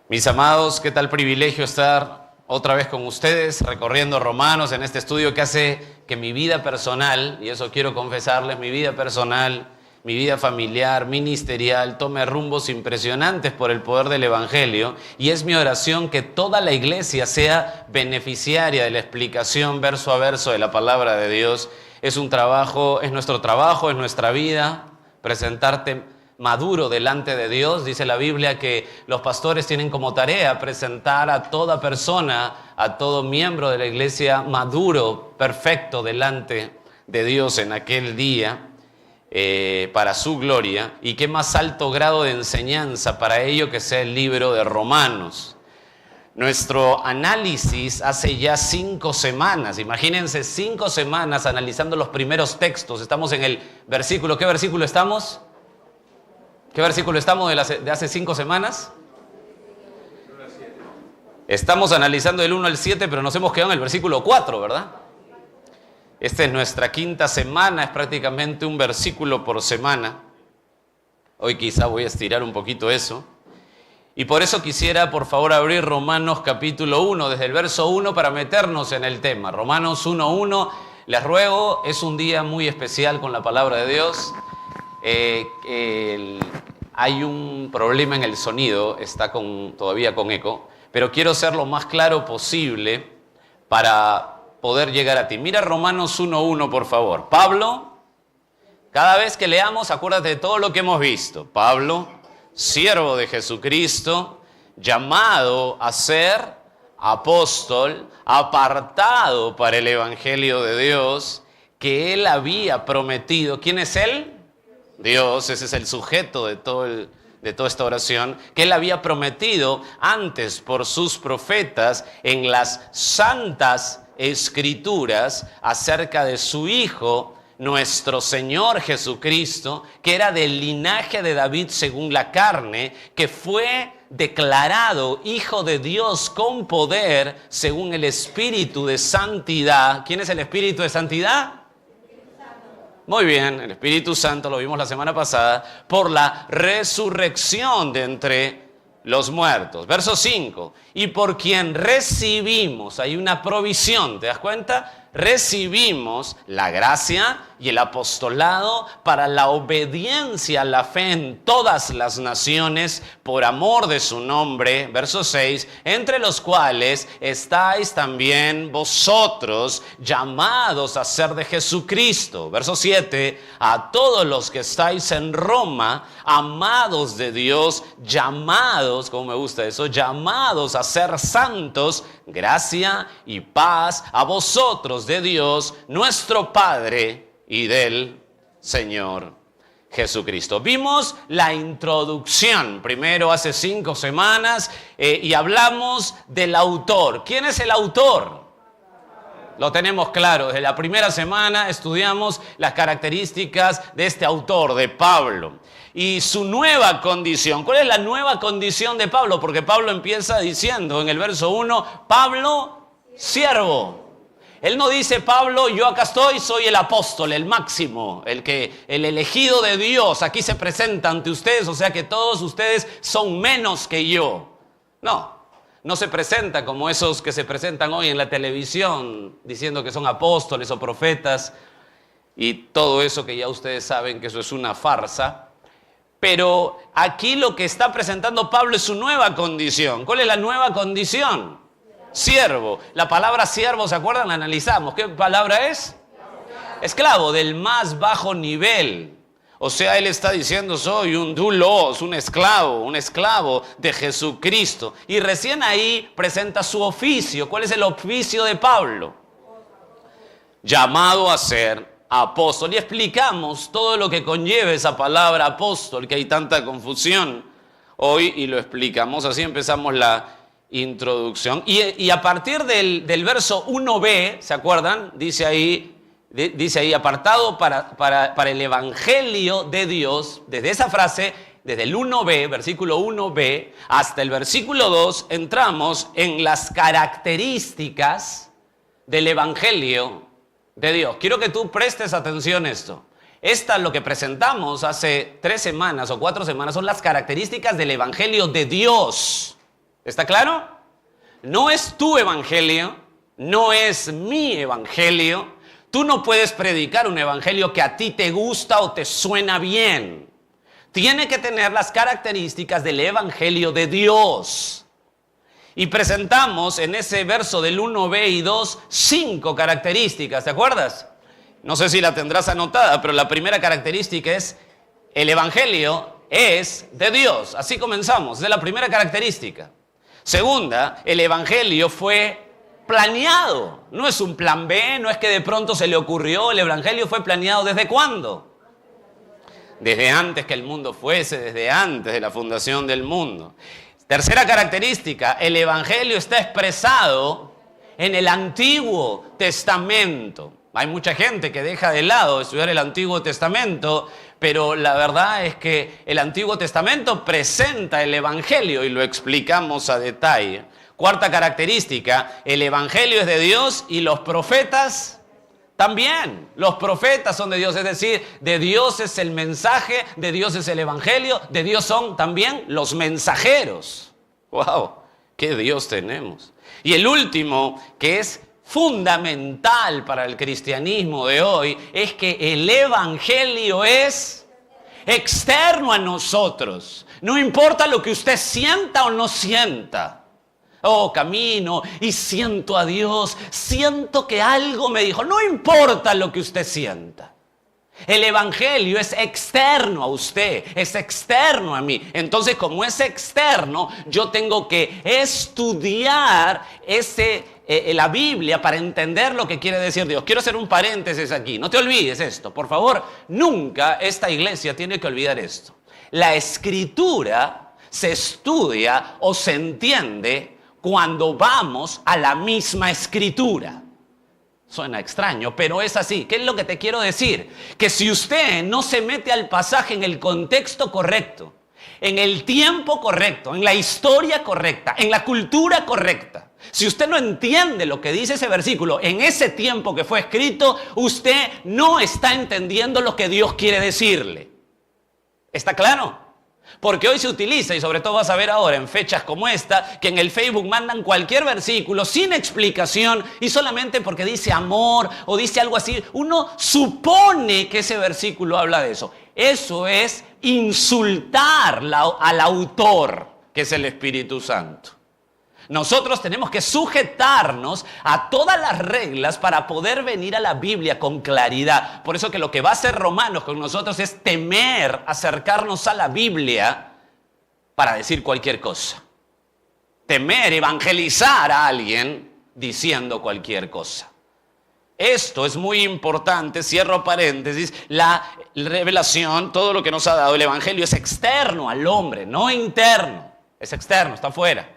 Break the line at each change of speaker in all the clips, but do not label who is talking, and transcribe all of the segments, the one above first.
Mis amados, qué tal privilegio estar otra vez con ustedes recorriendo Romanos en este estudio que hace que mi vida personal, y eso quiero confesarles, mi vida personal, mi vida familiar, ministerial, tome rumbos impresionantes por el poder del Evangelio, y es mi oración que toda la iglesia sea beneficiaria de la explicación verso a verso de la palabra de Dios. Es un trabajo, es nuestro trabajo, es nuestra vida, presentarte maduro delante de Dios. Dice la Biblia que los pastores tienen como tarea presentar a toda persona, a todo miembro de la iglesia maduro, perfecto delante de Dios en aquel día, para su gloria. Y qué más alto grado de enseñanza para ello que sea el libro de Romanos. Nuestro análisis hace ya 5 semanas, imagínense 5 semanas analizando los primeros textos. Estamos en el versículo, ¿qué versículo estamos? ¿Qué versículo estamos de hace 5 semanas? Estamos analizando del 1 al 7, pero nos hemos quedado en el versículo 4, ¿verdad? Esta es nuestra 5ª semana, es prácticamente un versículo por semana. Hoy quizá voy a estirar un poquito eso. Y por eso quisiera, por favor, abrir Romanos capítulo 1, desde el verso 1 para meternos en el tema. Romanos 1:1, les ruego, es un día muy especial con la palabra de Dios. Hay un problema en el sonido, está todavía con eco, pero quiero ser lo más claro posible para poder llegar a ti. Mira Romanos 1:1, por favor. Pablo, cada vez que leamos, acuérdate de todo lo que hemos visto. Pablo, siervo de Jesucristo, llamado a ser apóstol, apartado para el Evangelio de Dios, que él había prometido. ¿Quién es él? Dios, ese es el sujeto de toda esta oración, que él había prometido antes por sus profetas en las santas escrituras acerca de su Hijo, nuestro Señor Jesucristo, que era del linaje de David según la carne, que fue declarado Hijo de Dios con poder según el Espíritu de Santidad. ¿Quién es el Espíritu de Santidad? Muy bien, el Espíritu Santo, lo vimos la semana pasada, por la resurrección de entre los muertos. Verso 5, y por quien recibimos, hay una provisión, ¿te das cuenta? Recibimos la gracia y el apostolado para la obediencia a la fe en todas las naciones por amor de su nombre. Verso 6, entre los cuales estáis también vosotros llamados a ser de Jesucristo. Verso 7, a todos los que estáis en Roma, amados de Dios, llamados, como me gusta eso, llamados a ser santos, gracia y paz a vosotros de Dios, nuestro Padre, y del Señor Jesucristo. Vimos la introducción primero hace 5 semanas y hablamos del autor. ¿Quién es el autor? Lo tenemos claro. Desde la primera semana estudiamos las características de este autor, de Pablo. Y su nueva condición. ¿Cuál es la nueva condición de Pablo? Porque Pablo empieza diciendo en el verso 1, Pablo, siervo. Él no dice, Pablo, yo acá estoy, soy el apóstol, el máximo, el elegido de Dios, aquí se presenta ante ustedes, o sea que todos ustedes son menos que yo. No se presenta como esos que se presentan hoy en la televisión, diciendo que son apóstoles o profetas, y todo eso que ya ustedes saben que eso es una farsa. Pero aquí lo que está presentando Pablo es su nueva condición. ¿Cuál es la nueva condición? Siervo. La palabra siervo, ¿se acuerdan? La analizamos. ¿Qué palabra es? Esclavo, del más bajo nivel. O sea, él está diciendo, soy un doulos, un esclavo de Jesucristo. Y recién ahí presenta su oficio. ¿Cuál es el oficio de Pablo? Llamado a ser apóstol. Y explicamos todo lo que conlleva esa palabra apóstol, que hay tanta confusión hoy, y lo explicamos. Así empezamos la introducción. Y a partir del verso 1b, ¿se acuerdan? Dice ahí apartado para el Evangelio de Dios. Desde esa frase, desde el 1b, versículo 1b, hasta el versículo 2, entramos en las características del Evangelio de Dios. Quiero que tú prestes atención a esto. Lo que presentamos hace 3 semanas o 4 semanas son las características del Evangelio de Dios. ¿Está claro? No es tu evangelio, no es mi evangelio. Tú no puedes predicar un evangelio que a ti te gusta o te suena bien. Tiene que tener las características del evangelio de Dios. Y presentamos en ese verso del 1b y 2 5 características, ¿te acuerdas? No sé si la tendrás anotada, pero la primera característica es: el evangelio es de Dios. Así comenzamos, es la primera característica. Segunda, el evangelio fue planeado. No es un plan B, no es que de pronto se le ocurrió. El evangelio fue planeado ¿desde cuándo? Desde antes que el mundo fuese, desde antes de la fundación del mundo. Tercera característica, el evangelio está expresado en el Antiguo Testamento. Hay mucha gente que deja de lado estudiar el Antiguo Testamento, pero la verdad es que el Antiguo Testamento presenta el evangelio y lo explicamos a detalle. Cuarta característica, el evangelio es de Dios y los profetas también. Los profetas son de Dios, es decir, de Dios es el mensaje, de Dios es el evangelio, de Dios son también los mensajeros. ¡Wow! ¡Qué Dios tenemos! Y el último, que es fundamental para el cristianismo de hoy, es que el evangelio es externo a nosotros. No importa lo que usted sienta o no sienta. Oh, camino y siento a Dios, siento que algo me dijo. No importa lo que usted sienta. El evangelio es externo a usted, es externo a mí. Entonces, como es externo, yo tengo que estudiar la Biblia para entender lo que quiere decir Dios. Quiero hacer un paréntesis aquí. No te olvides esto, por favor. Nunca esta iglesia tiene que olvidar esto. La escritura se estudia o se entiende cuando vamos a la misma escritura. Suena extraño, pero es así. ¿Qué es lo que te quiero decir? Que si usted no se mete al pasaje en el contexto correcto, en el tiempo correcto, en la historia correcta, en la cultura correcta, si usted no entiende lo que dice ese versículo en ese tiempo que fue escrito, usted no está entendiendo lo que Dios quiere decirle. ¿Está claro? Porque hoy se utiliza, y sobre todo vas a ver ahora en fechas como esta, que en el Facebook mandan cualquier versículo sin explicación y solamente porque dice amor o dice algo así, uno supone que ese versículo habla de eso. Eso es insultar al autor, que es el Espíritu Santo. Nosotros tenemos que sujetarnos a todas las reglas para poder venir a la Biblia con claridad. Por eso que lo que va a hacer Romanos con nosotros es temer acercarnos a la Biblia para decir cualquier cosa. Temer evangelizar a alguien diciendo cualquier cosa. Esto es muy importante, cierro paréntesis, la revelación, todo lo que nos ha dado el evangelio es externo al hombre, no interno. Es externo, está afuera.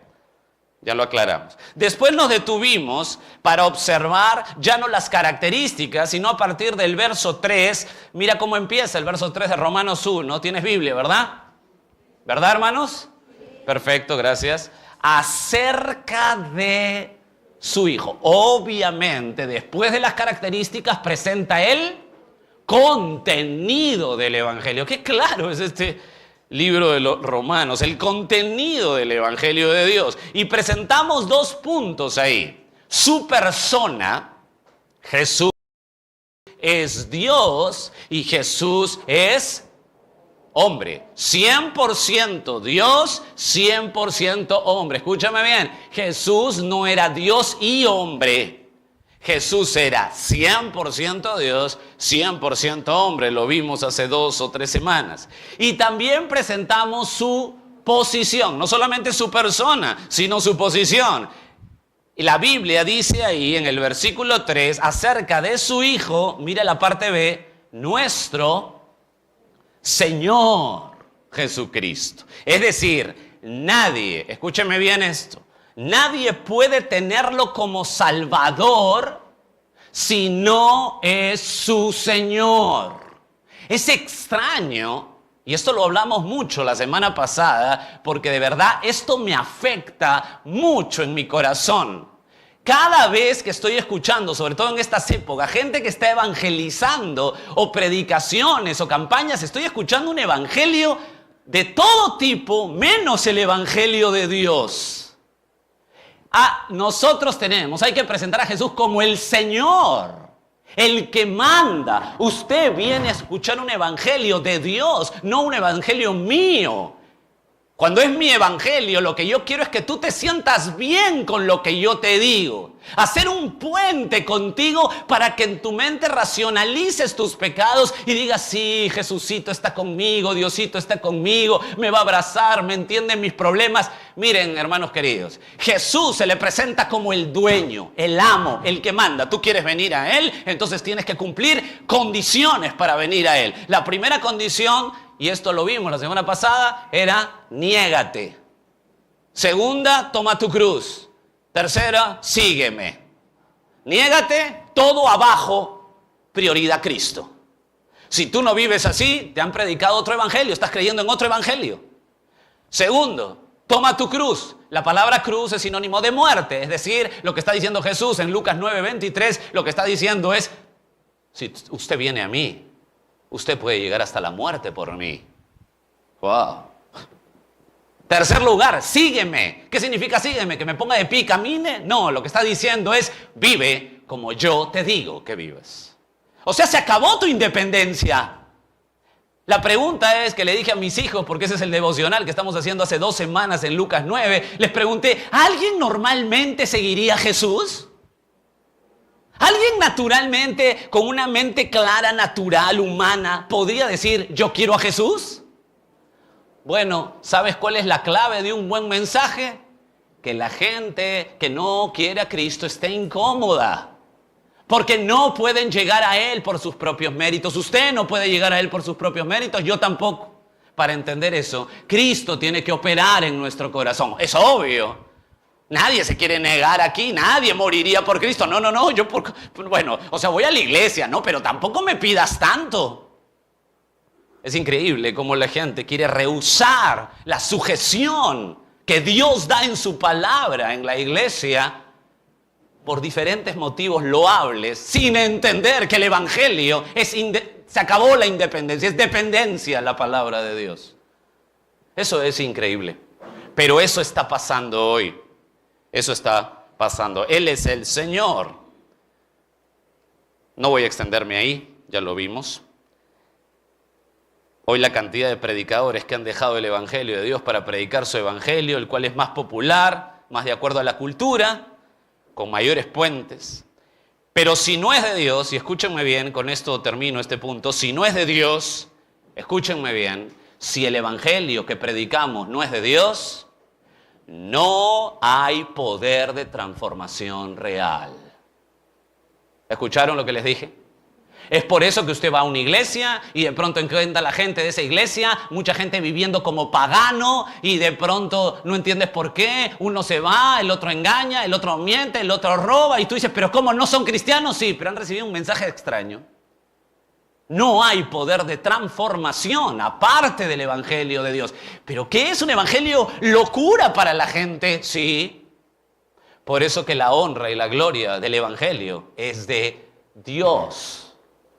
Ya lo aclaramos. Después nos detuvimos para observar ya no las características, sino a partir del verso 3. Mira cómo empieza el verso 3 de Romanos 1. ¿Tienes Biblia, verdad? ¿Verdad, hermanos? Perfecto, gracias. Acerca de su Hijo. Obviamente, después de las características, presenta el contenido del Evangelio. Qué claro es este libro de los Romanos, el contenido del Evangelio de Dios. Y presentamos 2 puntos ahí. Su persona, Jesús es Dios y Jesús es hombre. 100% Dios, 100% hombre. Escúchame bien, Jesús no era Dios y hombre. Jesús era 100% Dios, 100% hombre. Lo vimos hace 2 o 3 semanas. Y también presentamos su posición. No solamente su persona, sino su posición. Y la Biblia dice ahí en el versículo 3 acerca de su Hijo, mira la parte B, nuestro Señor Jesucristo. Es decir, nadie, escúcheme bien esto, nadie puede tenerlo como Salvador si no es su Señor. Es extraño, y esto lo hablamos mucho la semana pasada, porque de verdad esto me afecta mucho en mi corazón. Cada vez que estoy escuchando, sobre todo en estas épocas, gente que está evangelizando o predicaciones o campañas, estoy escuchando un evangelio de todo tipo, menos el evangelio de Dios. hay que presentar a Jesús como el Señor, el que manda. Usted viene a escuchar un evangelio de Dios, no un evangelio mío. Cuando es mi evangelio, lo que yo quiero es que tú te sientas bien con lo que yo te digo. Hacer un puente contigo para que en tu mente racionalices tus pecados y digas, sí, Jesucito está conmigo, Diosito está conmigo, me va a abrazar, me entiende mis problemas. Miren, hermanos queridos, Jesús se le presenta como el dueño, el amo, el que manda. Tú quieres venir a Él, entonces tienes que cumplir condiciones para venir a Él. La primera condición, y esto lo vimos la semana pasada, era niégate. Segunda, toma tu cruz. Tercera, sígueme. Niégate, todo abajo, prioridad Cristo. Si tú no vives así, te han predicado otro evangelio, estás creyendo en otro evangelio. Segundo, toma tu cruz. La palabra cruz es sinónimo de muerte, es decir, lo que está diciendo Jesús en Lucas 9:23, lo que está diciendo es, si usted viene a mí, usted puede llegar hasta la muerte por mí. Wow. Tercer lugar, sígueme. ¿Qué significa sígueme? ¿Que me ponga de pie y camine? No, lo que está diciendo es, vive como yo te digo que vives. O sea, se acabó tu independencia. La pregunta es que le dije a mis hijos, porque ese es el devocional que estamos haciendo hace 2 semanas en Lucas 9, les pregunté, ¿alguien normalmente seguiría a Jesús? ¿Alguien naturalmente, con una mente clara, natural, humana, podría decir, yo quiero a Jesús? Bueno, ¿sabes cuál es la clave de un buen mensaje? Que la gente que no quiere a Cristo esté incómoda. Porque no pueden llegar a Él por sus propios méritos. Usted no puede llegar a Él por sus propios méritos, yo tampoco. Para entender eso, Cristo tiene que operar en nuestro corazón. Es obvio. Nadie se quiere negar aquí, nadie moriría por Cristo. No, voy a la iglesia, no, pero tampoco me pidas tanto. Es increíble cómo la gente quiere rehusar la sujeción que Dios da en su palabra en la iglesia por diferentes motivos loables, sin entender que el evangelio se acabó la independencia, es dependencia la palabra de Dios. Eso es increíble, pero eso está pasando hoy. Eso está pasando. Él es el Señor. No voy a extenderme ahí, ya lo vimos. Hoy la cantidad de predicadores que han dejado el evangelio de Dios para predicar su evangelio, el cual es más popular, más de acuerdo a la cultura, con mayores puentes. Pero si no es de Dios, y escúchenme bien, con esto termino este punto, si no es de Dios, escúchenme bien, si el evangelio que predicamos no es de Dios, no hay poder de transformación real. ¿Escucharon lo que les dije? Es por eso que usted va a una iglesia y de pronto encuentra a la gente de esa iglesia, mucha gente viviendo como pagano y de pronto no entiendes por qué. Uno se va, el otro engaña, el otro miente, el otro roba y tú dices, ¿pero cómo no son cristianos? Sí, pero han recibido un mensaje extraño. No hay poder de transformación aparte del evangelio de Dios. ¿Pero qué es un evangelio? ¿Locura para la gente? Sí. Por eso que la honra y la gloria del evangelio es de Dios.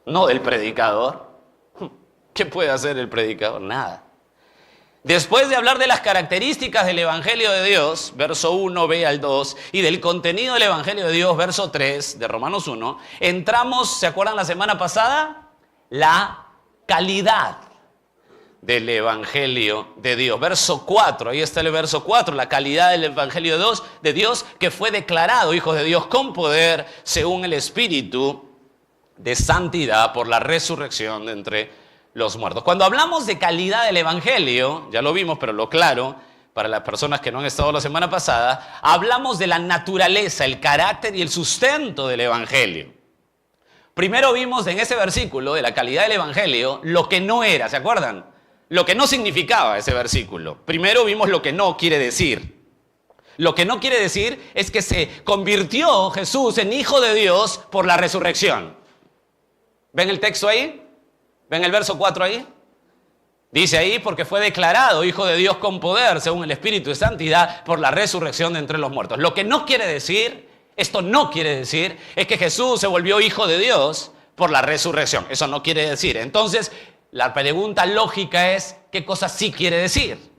No del predicador. ¿Qué puede hacer el predicador? Nada. Después de hablar de las características del Evangelio de Dios, verso 1b al 2, y del contenido del Evangelio de Dios, verso 3 de Romanos 1, entramos, ¿se acuerdan la semana pasada? La calidad del Evangelio de Dios. Verso 4, ahí está el verso 4, la calidad del Evangelio de Dios que fue declarado hijos de Dios con poder según el Espíritu de santidad por la resurrección de entre los muertos. Cuando hablamos de calidad del evangelio, ya lo vimos, pero lo claro, para las personas que no han estado la semana pasada, hablamos de la naturaleza, el carácter y el sustento del evangelio. Primero vimos en ese versículo de la calidad del evangelio lo que no era, ¿se acuerdan? Lo que no significaba ese versículo. Primero vimos lo que no quiere decir. Lo que no quiere decir es que se convirtió Jesús en hijo de Dios por la resurrección. ¿Ven el texto ahí? ¿Ven el verso 4 ahí? Dice ahí, porque fue declarado hijo de Dios con poder, según el Espíritu de Santidad, por la resurrección de entre los muertos. Lo que no quiere decir, esto no quiere decir, es que Jesús se volvió hijo de Dios por la resurrección. Eso no quiere decir. Entonces, la pregunta lógica es, ¿qué cosa sí quiere decir?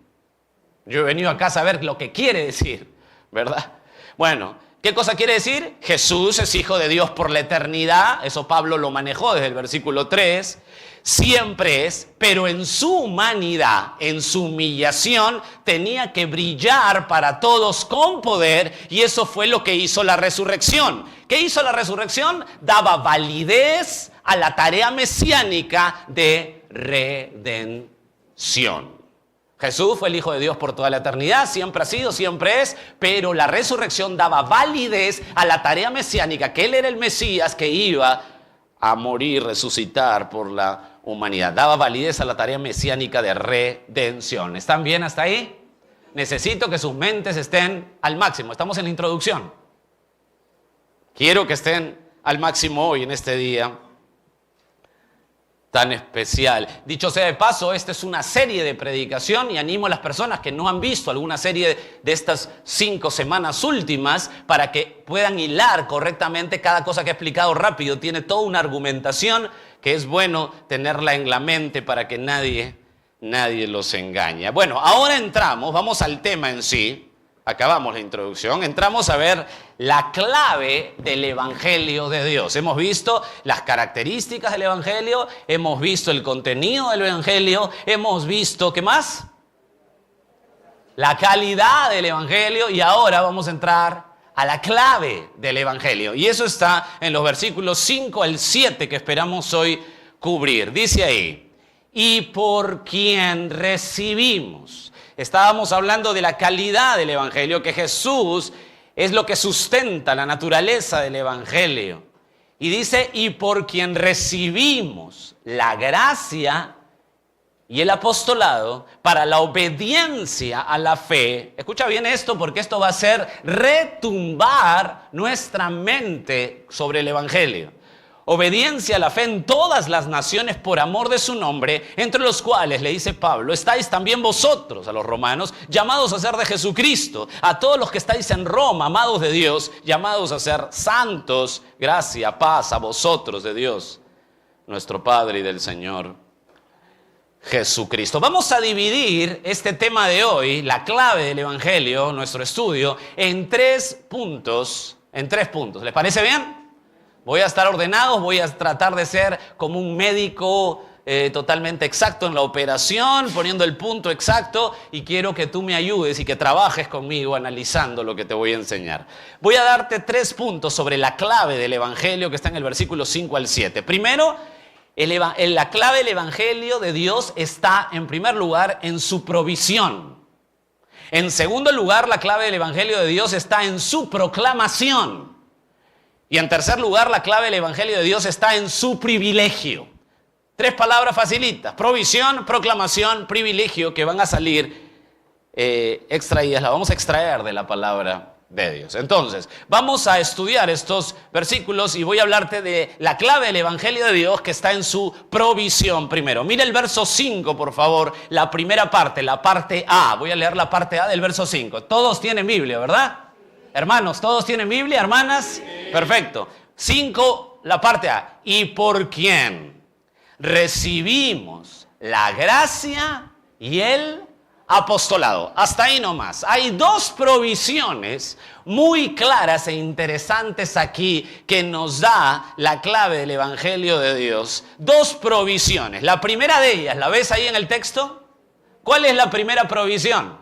Yo he venido acá a saber lo que quiere decir, ¿verdad? Bueno, ¿qué cosa quiere decir? Jesús es hijo de Dios por la eternidad, eso Pablo lo manejó desde el versículo 3. Siempre es, pero en su humanidad, en su humillación, tenía que brillar para todos con poder, y eso fue lo que hizo la resurrección. ¿Qué hizo la resurrección? Daba validez a la tarea mesiánica de redención. Jesús fue el Hijo de Dios por toda la eternidad, siempre ha sido, siempre es, pero la resurrección daba validez a la tarea mesiánica, que Él era el Mesías que iba a morir, resucitar por la humanidad. Daba validez a la tarea mesiánica de redención. ¿Están bien hasta ahí? Necesito que sus mentes estén al máximo. Estamos en la introducción. Quiero que estén al máximo hoy, en este día tan especial. Dicho sea de paso, esta es una serie de predicación y animo a las personas que no han visto alguna serie de estas 5 semanas últimas para que puedan hilar correctamente cada cosa que he explicado rápido. Tiene toda una argumentación que es bueno tenerla en la mente para que nadie los engañe. Bueno, ahora vamos al tema en sí. Acabamos la introducción, entramos a ver la clave del Evangelio de Dios. Hemos visto las características del Evangelio, hemos visto el contenido del Evangelio, hemos visto, ¿qué más? La calidad del Evangelio, y ahora vamos a entrar a la clave del Evangelio. Y eso está en los versículos 5 al 7 que esperamos hoy cubrir. Dice ahí, y por quien recibimos. Estábamos hablando de la calidad del Evangelio, que Jesús es lo que sustenta la naturaleza del Evangelio. Y dice, y por quien recibimos la gracia y el apostolado para la obediencia a la fe. Escucha bien esto, porque esto va a hacer retumbar nuestra mente sobre el Evangelio. Obediencia a la fe en todas las naciones por amor de su nombre, entre los cuales, le dice Pablo, estáis también vosotros, a los romanos, llamados a ser de Jesucristo, a todos los que estáis en Roma, amados de Dios, llamados a ser santos, gracia, paz a vosotros de Dios, nuestro Padre y del Señor Jesucristo. Vamos a dividir este tema de hoy, la clave del Evangelio, nuestro estudio, en 3 puntos. ¿Les parece bien? Voy a estar ordenados, voy a tratar de ser como un médico totalmente exacto en la operación, poniendo el punto exacto, y quiero que tú me ayudes y que trabajes conmigo analizando lo que te voy a enseñar. Voy a darte 3 puntos sobre la clave del Evangelio que está en el versículo 5 al 7. Primero, la clave del Evangelio de Dios está, en primer lugar, en su provisión. En segundo lugar, la clave del Evangelio de Dios está en su proclamación. Y en tercer lugar, la clave del Evangelio de Dios está en su privilegio. 3 palabras facilitas: provisión, proclamación, privilegio, que van a salir extraídas, las vamos a extraer de la palabra de Dios. Entonces, vamos a estudiar estos versículos y voy a hablarte de la clave del Evangelio de Dios que está en su provisión primero. Mira el verso 5, por favor, la primera parte, la parte A. Voy a leer la parte A del verso 5. Todos tienen Biblia, ¿verdad? Hermanos, ¿todos tienen Biblia, hermanas? Perfecto. 5, la parte A. Y por quien recibimos la gracia y el apostolado. Hasta ahí nomás. Hay 2 provisiones muy claras e interesantes aquí que nos da la clave del Evangelio de Dios. 2 provisiones. La primera de ellas, ¿la ves ahí en el texto? ¿Cuál es la primera provisión?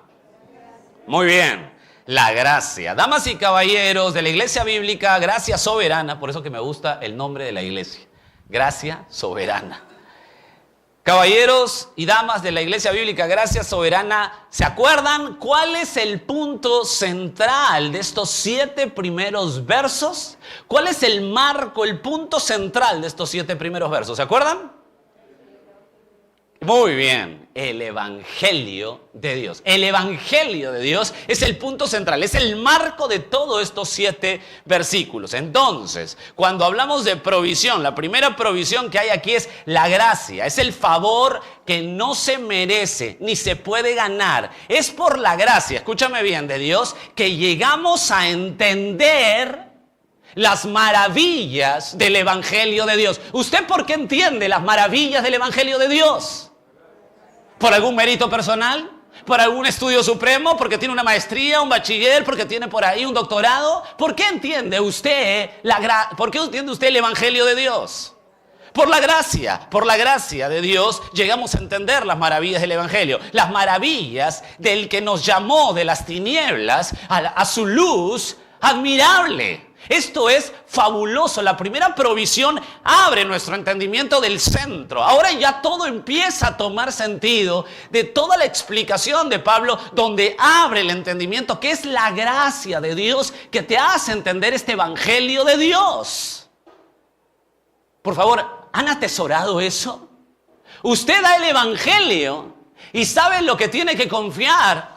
Muy bien. La gracia. Damas y caballeros de la Iglesia Bíblica, Gracia Soberana, por eso que me gusta el nombre de la iglesia, Gracia Soberana. Caballeros y damas de la Iglesia Bíblica, Gracia Soberana, ¿se acuerdan cuál es el punto central de estos 7 primeros versos? ¿Cuál es el marco, el punto central de estos 7 primeros versos? ¿Se acuerdan? Muy bien, el Evangelio de Dios. El Evangelio de Dios es el punto central, es el marco de todos estos 7 versículos. Entonces, cuando hablamos de provisión, la primera provisión que hay aquí es la gracia. Es el favor que no se merece ni se puede ganar. Es por la gracia, escúchame bien, de Dios, que llegamos a entender las maravillas del Evangelio de Dios. ¿Usted por qué entiende las maravillas del Evangelio de Dios? ¿Por algún mérito personal? ¿Por algún estudio supremo? ¿Porque tiene una maestría, un bachiller? ¿Porque tiene por ahí un doctorado? ¿Por qué entiende usted el Evangelio de Dios? Por la gracia de Dios llegamos a entender las maravillas del Evangelio, las maravillas del que nos llamó de las tinieblas a su luz admirable. Esto es fabuloso. La primera provisión abre nuestro entendimiento del centro. Ahora ya todo empieza a tomar sentido de toda la explicación de Pablo, donde abre el entendimiento, que es la gracia de Dios que te hace entender este Evangelio de Dios. Por favor, ¿han atesorado eso? Usted da el Evangelio y ¿sabe lo que tiene que confiar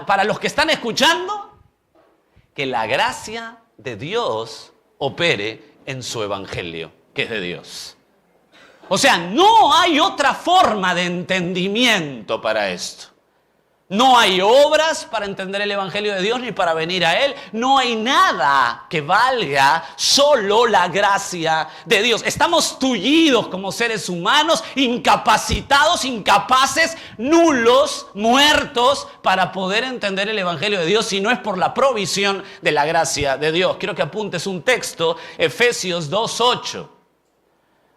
para los que están escuchando? Que la gracia de Dios opere en su Evangelio, que es de Dios. O sea, no hay otra forma de entendimiento para esto. No hay obras para entender el Evangelio de Dios ni para venir a Él. No hay nada que valga, solo la gracia de Dios. Estamos tullidos como seres humanos, incapacitados, incapaces, nulos, muertos para poder entender el Evangelio de Dios si no es por la provisión de la gracia de Dios. Quiero que apuntes un texto, Efesios 2:8.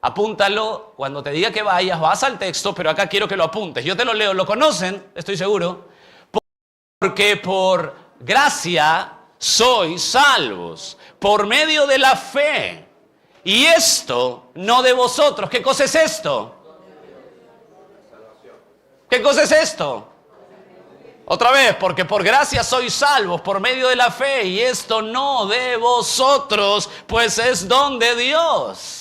Apúntalo, cuando te diga que vayas, vas al texto, pero acá quiero que lo apuntes. Yo te lo leo, ¿lo conocen? Estoy seguro. Porque por gracia sois salvos, por medio de la fe. Y esto no de vosotros. ¿Qué cosa es esto? ¿Qué cosa es esto? Otra vez, porque por gracia sois salvos, por medio de la fe. Y esto no de vosotros, pues es don de Dios.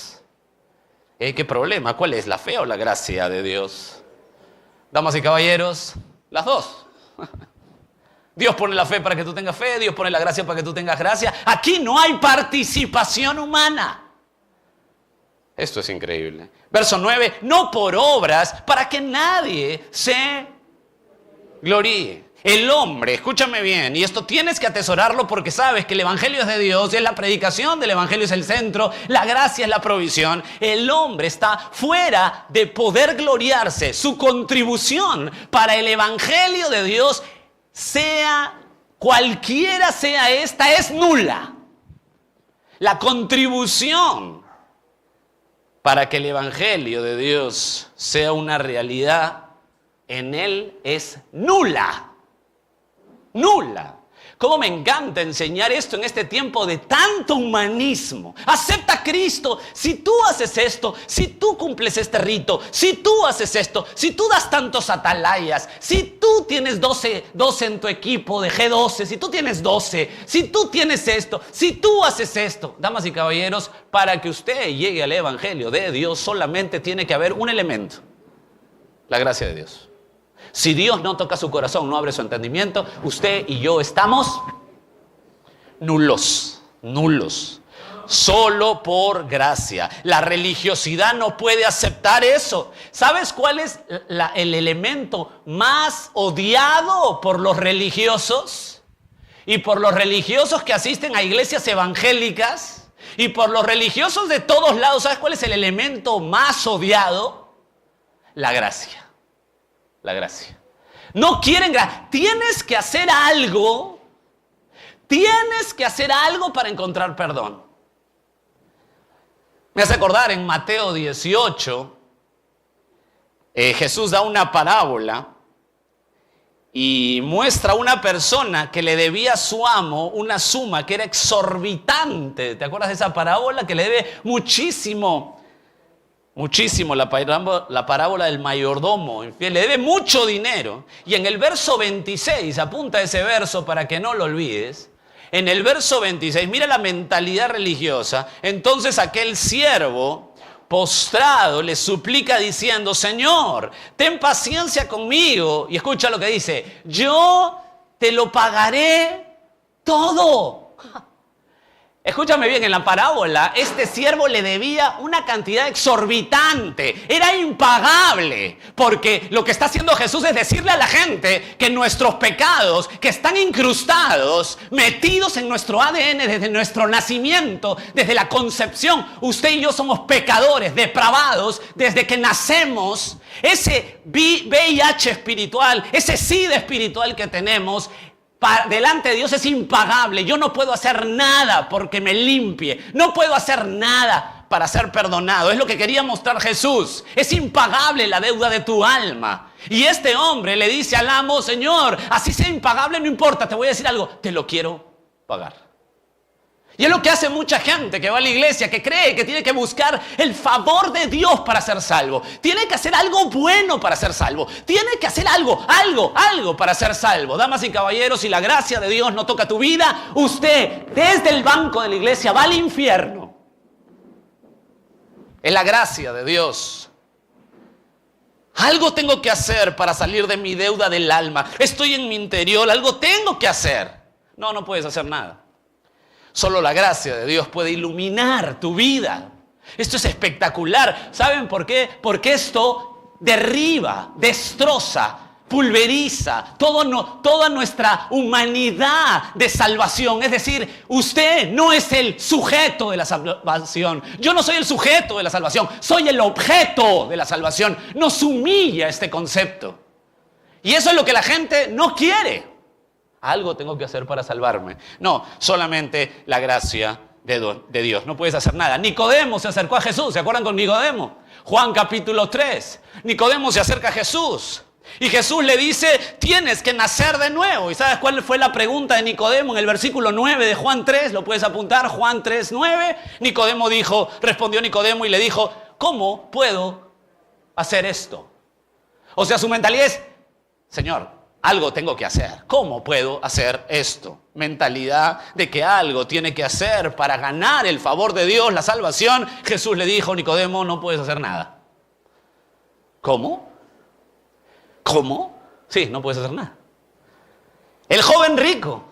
¿Qué problema? ¿Cuál es? ¿La fe o la gracia de Dios? Damas y caballeros, las dos. Dios pone la fe para que tú tengas fe, Dios pone la gracia para que tú tengas gracia. Aquí no hay participación humana. Esto es increíble. Verso 9, no por obras para que nadie se gloríe. El hombre, escúchame bien, y esto tienes que atesorarlo porque sabes que el Evangelio es de Dios, y es la predicación del Evangelio es el centro, la gracia es la provisión. El hombre está fuera de poder gloriarse. Su contribución para el Evangelio de Dios, sea cualquiera sea esta, es nula. La contribución para que el Evangelio de Dios sea una realidad en él es nula. Nula. Cómo me encanta enseñar esto en este tiempo de tanto humanismo. Acepta a Cristo. Si tú haces esto, si tú cumples este rito, si tú haces esto, si tú das tantos atalayas, si tú tienes 12 en tu equipo de G12, si tú tienes 12, si tú tienes esto, si tú haces esto. Damas y caballeros, para que usted llegue al Evangelio de Dios solamente tiene que haber un elemento: la gracia de Dios. Si Dios no toca su corazón, no abre su entendimiento, usted y yo estamos nulos. Solo por gracia. La religiosidad no puede aceptar eso. ¿Sabes cuál es el elemento más odiado por los religiosos? Y por los religiosos que asisten a iglesias evangélicas, y por los religiosos de todos lados. ¿Sabes cuál es el elemento más odiado? La gracia. La gracia. No quieren gracia. Tienes que hacer algo. Tienes que hacer algo para encontrar perdón. Me hace acordar en Mateo 18, Jesús da una parábola y muestra a una persona que le debía a su amo una suma que era exorbitante. ¿Te acuerdas de esa parábola? Que le debe muchísimo la parábola del mayordomo infiel, le debe mucho dinero. Y en el verso 26, apunta ese verso para que no lo olvides. En el verso 26, mira la mentalidad religiosa. Entonces aquel siervo postrado le suplica diciendo: Señor, ten paciencia conmigo. Y escucha lo que dice: yo te lo pagaré todo. Escúchame bien, en la parábola, este siervo le debía una cantidad exorbitante, era impagable, porque lo que está haciendo Jesús es decirle a la gente que nuestros pecados, que están incrustados, metidos en nuestro ADN desde nuestro nacimiento, desde la concepción, usted y yo somos pecadores, depravados, desde que nacemos, ese VIH espiritual, ese SIDA espiritual que tenemos, delante de Dios es impagable. Yo no puedo hacer nada porque me limpie. No puedo hacer nada para ser perdonado. Es lo que quería mostrar Jesús. Es impagable la deuda de tu alma. Y este hombre le dice al amo: Señor, así sea impagable, no importa, te voy a decir algo, te lo quiero pagar. Y es lo que hace mucha gente que va a la iglesia, que cree que tiene que buscar el favor de Dios para ser salvo. Tiene que hacer algo bueno para ser salvo. Tiene que hacer algo para ser salvo. Damas y caballeros, si la gracia de Dios no toca tu vida, usted desde el banco de la iglesia va al infierno. Es la gracia de Dios. Algo tengo que hacer para salir de mi deuda del alma. Estoy en mi interior, algo tengo que hacer. No puedes hacer nada. Solo la gracia de Dios puede iluminar tu vida. Esto es espectacular. ¿Saben por qué? Porque esto derriba, destroza, pulveriza toda nuestra humanidad de salvación. Es decir, usted no es el sujeto de la salvación. Yo no soy el sujeto de la salvación. Soy el objeto de la salvación. Nos humilla este concepto. Y eso es lo que la gente no quiere. Algo tengo que hacer para salvarme. No, solamente la gracia de Dios. No puedes hacer nada. Nicodemo se acercó a Jesús. ¿Se acuerdan con Nicodemo? Juan capítulo 3. Nicodemo se acerca a Jesús. Y Jesús le dice: tienes que nacer de nuevo. ¿Y sabes cuál fue la pregunta de Nicodemo en el versículo 9 de Juan 3? ¿Lo puedes apuntar? Juan 3, 9. Respondió Nicodemo y le dijo: ¿cómo puedo hacer esto? O sea, su mentalidad es: Señor, algo tengo que hacer. ¿Cómo puedo hacer esto? Mentalidad de que algo tiene que hacer para ganar el favor de Dios, la salvación. Jesús le dijo: Nicodemo, no puedes hacer nada. ¿Cómo? ¿Cómo? Sí, no puedes hacer nada. El joven rico,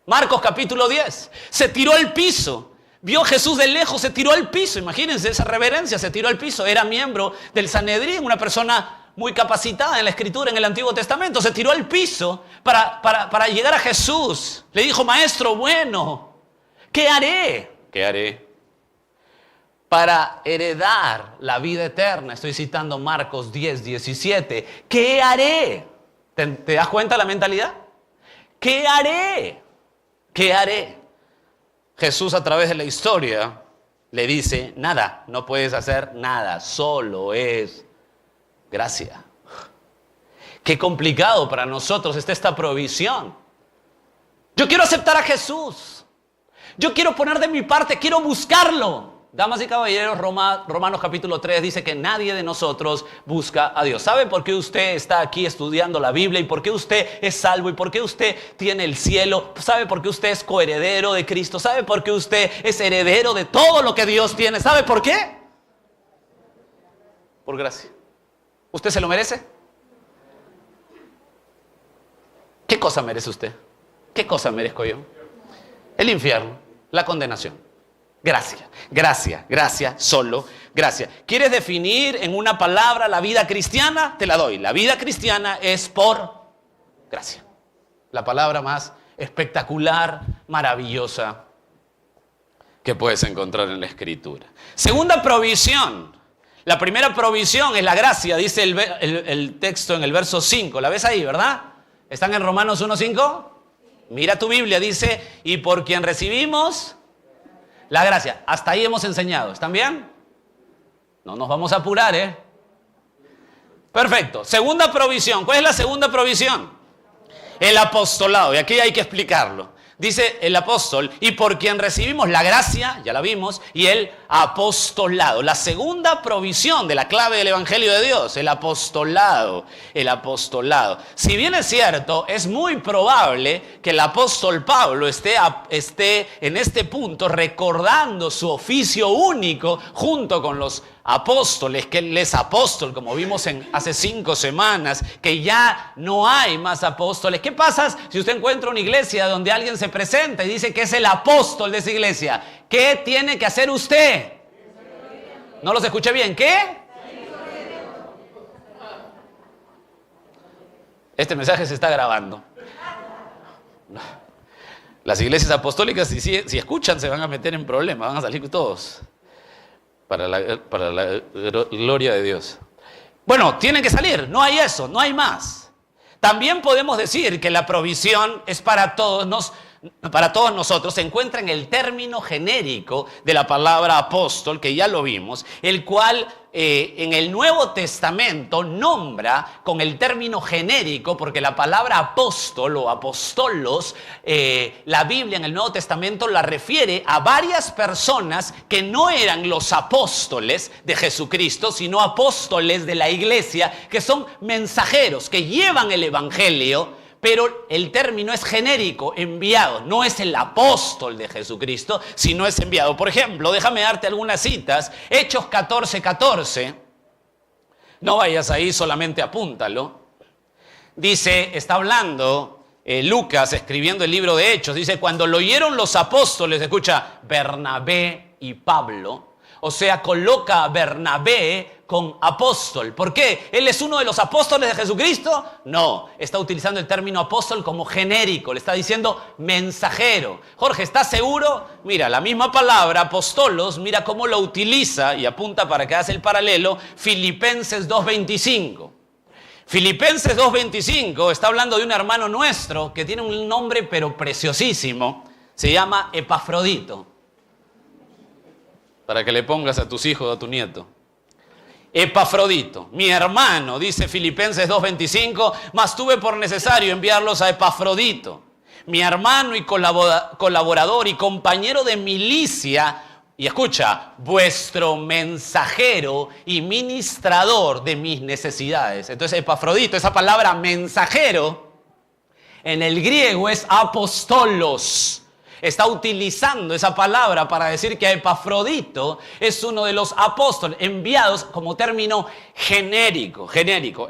Marcos capítulo 10, se tiró al piso. Vio a Jesús de lejos, se tiró al piso. Imagínense esa reverencia, se tiró al piso. Era miembro del Sanedrín, una persona muy capacitada en la escritura en el Antiguo Testamento. Se tiró al piso para llegar a Jesús. Le dijo: Maestro bueno, ¿qué haré? ¿Qué haré para heredar la vida eterna? Estoy citando Marcos 10, 17. ¿Qué haré? ¿Te das cuenta la mentalidad? ¿Qué haré? ¿Qué haré? Jesús, a través de la historia, le dice: nada, no puedes hacer nada, solo es gracia. Qué complicado para nosotros está esta provisión. Yo quiero aceptar a Jesús. Yo quiero poner de mi parte, quiero buscarlo. Damas y caballeros, Romanos capítulo 3 dice que nadie de nosotros busca a Dios. ¿Sabe por qué usted está aquí estudiando la Biblia? ¿Y por qué usted es salvo? ¿Y por qué usted tiene el cielo? ¿Sabe por qué usted es coheredero de Cristo? ¿Sabe por qué usted es heredero de todo lo que Dios tiene? ¿Sabe por qué? Por gracia. ¿Usted se lo merece? ¿Qué cosa merece usted? ¿Qué cosa merezco yo? El infierno, la condenación. Gracia, gracia, gracia, solo gracia. ¿Quieres definir en una palabra la vida cristiana? Te la doy. La vida cristiana es por gracia. La palabra más espectacular, maravillosa que puedes encontrar en la Escritura. Segunda provisión. La primera provisión es la gracia, dice el texto en el verso 5. ¿La ves ahí, verdad? ¿Están en Romanos 1:5? Mira tu Biblia, dice: y por quien recibimos la gracia. Hasta ahí hemos enseñado. ¿Están bien? No nos vamos a apurar, ¿eh? Perfecto. Segunda provisión. ¿Cuál es la segunda provisión? El apostolado. Y aquí hay que explicarlo. Dice el apóstol: y por quien recibimos la gracia, ya la vimos, y el apostolado. La segunda provisión de la clave del Evangelio de Dios, el apostolado. El apostolado. Si bien es cierto, es muy probable que el apóstol Pablo esté en este punto recordando su oficio único junto con los apóstoles, que él es apóstol, como vimos hace 5 semanas, que ya no hay más apóstoles. ¿Qué pasa si usted encuentra una iglesia donde alguien se presenta y dice que es el apóstol de esa iglesia? ¿Qué tiene que hacer usted? No los escuché bien. ¿Qué? Este mensaje se está grabando. Las iglesias apostólicas, si escuchan, se van a meter en problemas, van a salir todos. Para la gloria de Dios. Bueno, tienen que salir, no hay eso, no hay más. También podemos decir que la provisión es para todos nosotros. Se encuentra en el término genérico de la palabra apóstol, que ya lo vimos, el cual en el Nuevo Testamento nombra con el término genérico, porque la palabra apóstol o apostolos, la Biblia en el Nuevo Testamento la refiere a varias personas que no eran los apóstoles de Jesucristo, sino apóstoles de la iglesia, que son mensajeros, que llevan el evangelio. Pero el término es genérico, enviado. No es el apóstol de Jesucristo, sino es enviado. Por ejemplo, déjame darte algunas citas. Hechos 14:14. No vayas ahí, solamente apúntalo. Dice, está hablando Lucas, escribiendo el libro de Hechos. Dice, cuando lo oyeron los apóstoles, escucha, Bernabé y Pablo. O sea, coloca a Bernabé con apóstol. ¿Por qué? ¿Él es uno de los apóstoles de Jesucristo? No, está utilizando el término apóstol como genérico. Le está diciendo mensajero. Jorge, ¿estás seguro? Mira, la misma palabra, apostolos, mira cómo lo utiliza y apunta para que hagas el paralelo. Filipenses 2:25. Filipenses 2:25 está hablando de un hermano nuestro que tiene un nombre pero preciosísimo. Se llama Epafrodito. Para que le pongas a tus hijos o a tu nieto. Epafrodito, mi hermano, dice Filipenses 2:25, mas tuve por necesario enviarlos a Epafrodito, mi hermano y colaborador y compañero de milicia, y escucha, vuestro mensajero y ministrador de mis necesidades. Entonces Epafrodito, esa palabra mensajero, en el griego es apostolos. Está utilizando esa palabra para decir que Epafrodito es uno de los apóstoles enviados como término genérico.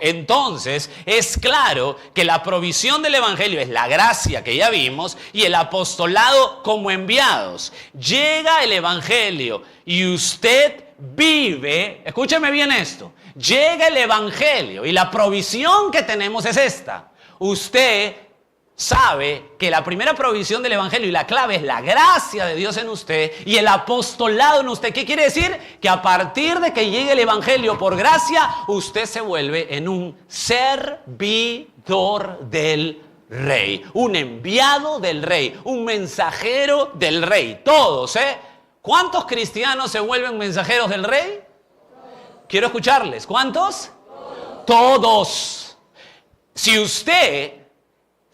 Entonces, es claro que la provisión del evangelio es la gracia que ya vimos y el apostolado como enviados. Llega el evangelio y usted vive, escúcheme bien esto, llega el evangelio y la provisión que tenemos es esta. Usted sabe que la primera provisión del evangelio y la clave es la gracia de Dios en usted y el apostolado en usted. ¿Qué quiere decir? Que a partir de que llegue el evangelio por gracia, usted se vuelve en un servidor del rey, un enviado del rey, un mensajero del rey. Todos, ¿eh? ¿Cuántos cristianos se vuelven mensajeros del rey? Quiero escucharles. ¿Cuántos? Todos. Si usted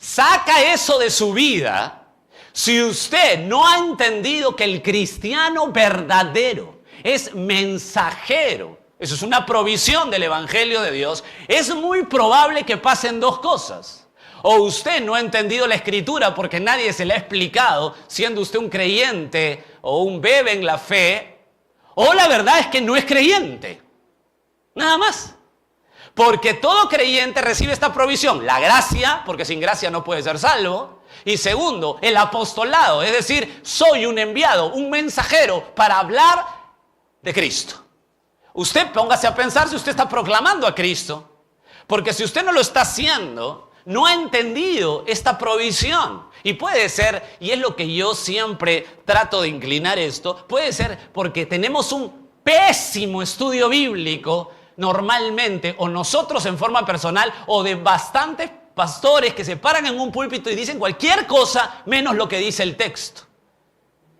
saca eso de su vida, si usted no ha entendido que el cristiano verdadero es mensajero, eso es una provisión del evangelio de Dios, es muy probable que pasen dos cosas. O usted no ha entendido la escritura porque nadie se la ha explicado, siendo usted un creyente o un bebé en la fe, o la verdad es que no es creyente. Nada más. Porque todo creyente recibe esta provisión, la gracia, porque sin gracia no puede ser salvo, y segundo, el apostolado, es decir, soy un enviado, un mensajero para hablar de Cristo. Usted póngase a pensar si usted está proclamando a Cristo, porque si usted no lo está haciendo, no ha entendido esta provisión. Y puede ser, y es lo que yo siempre trato de inclinar esto, puede ser porque tenemos un pésimo estudio bíblico normalmente, o nosotros en forma personal, o de bastantes pastores que se paran en un púlpito y dicen cualquier cosa menos lo que dice el texto.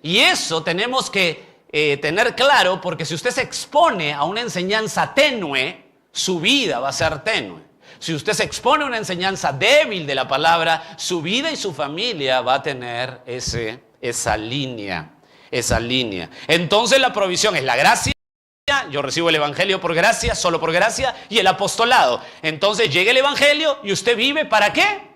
Y eso tenemos que tener claro, porque si usted se expone a una enseñanza tenue, su vida va a ser tenue. Si usted se expone a una enseñanza débil de la palabra, su vida y su familia va a tener esa línea. esa línea. Entonces la provisión es la gracia. Yo recibo el evangelio por gracia, solo por gracia, y el apostolado. Entonces llega el evangelio y usted vive ¿para qué?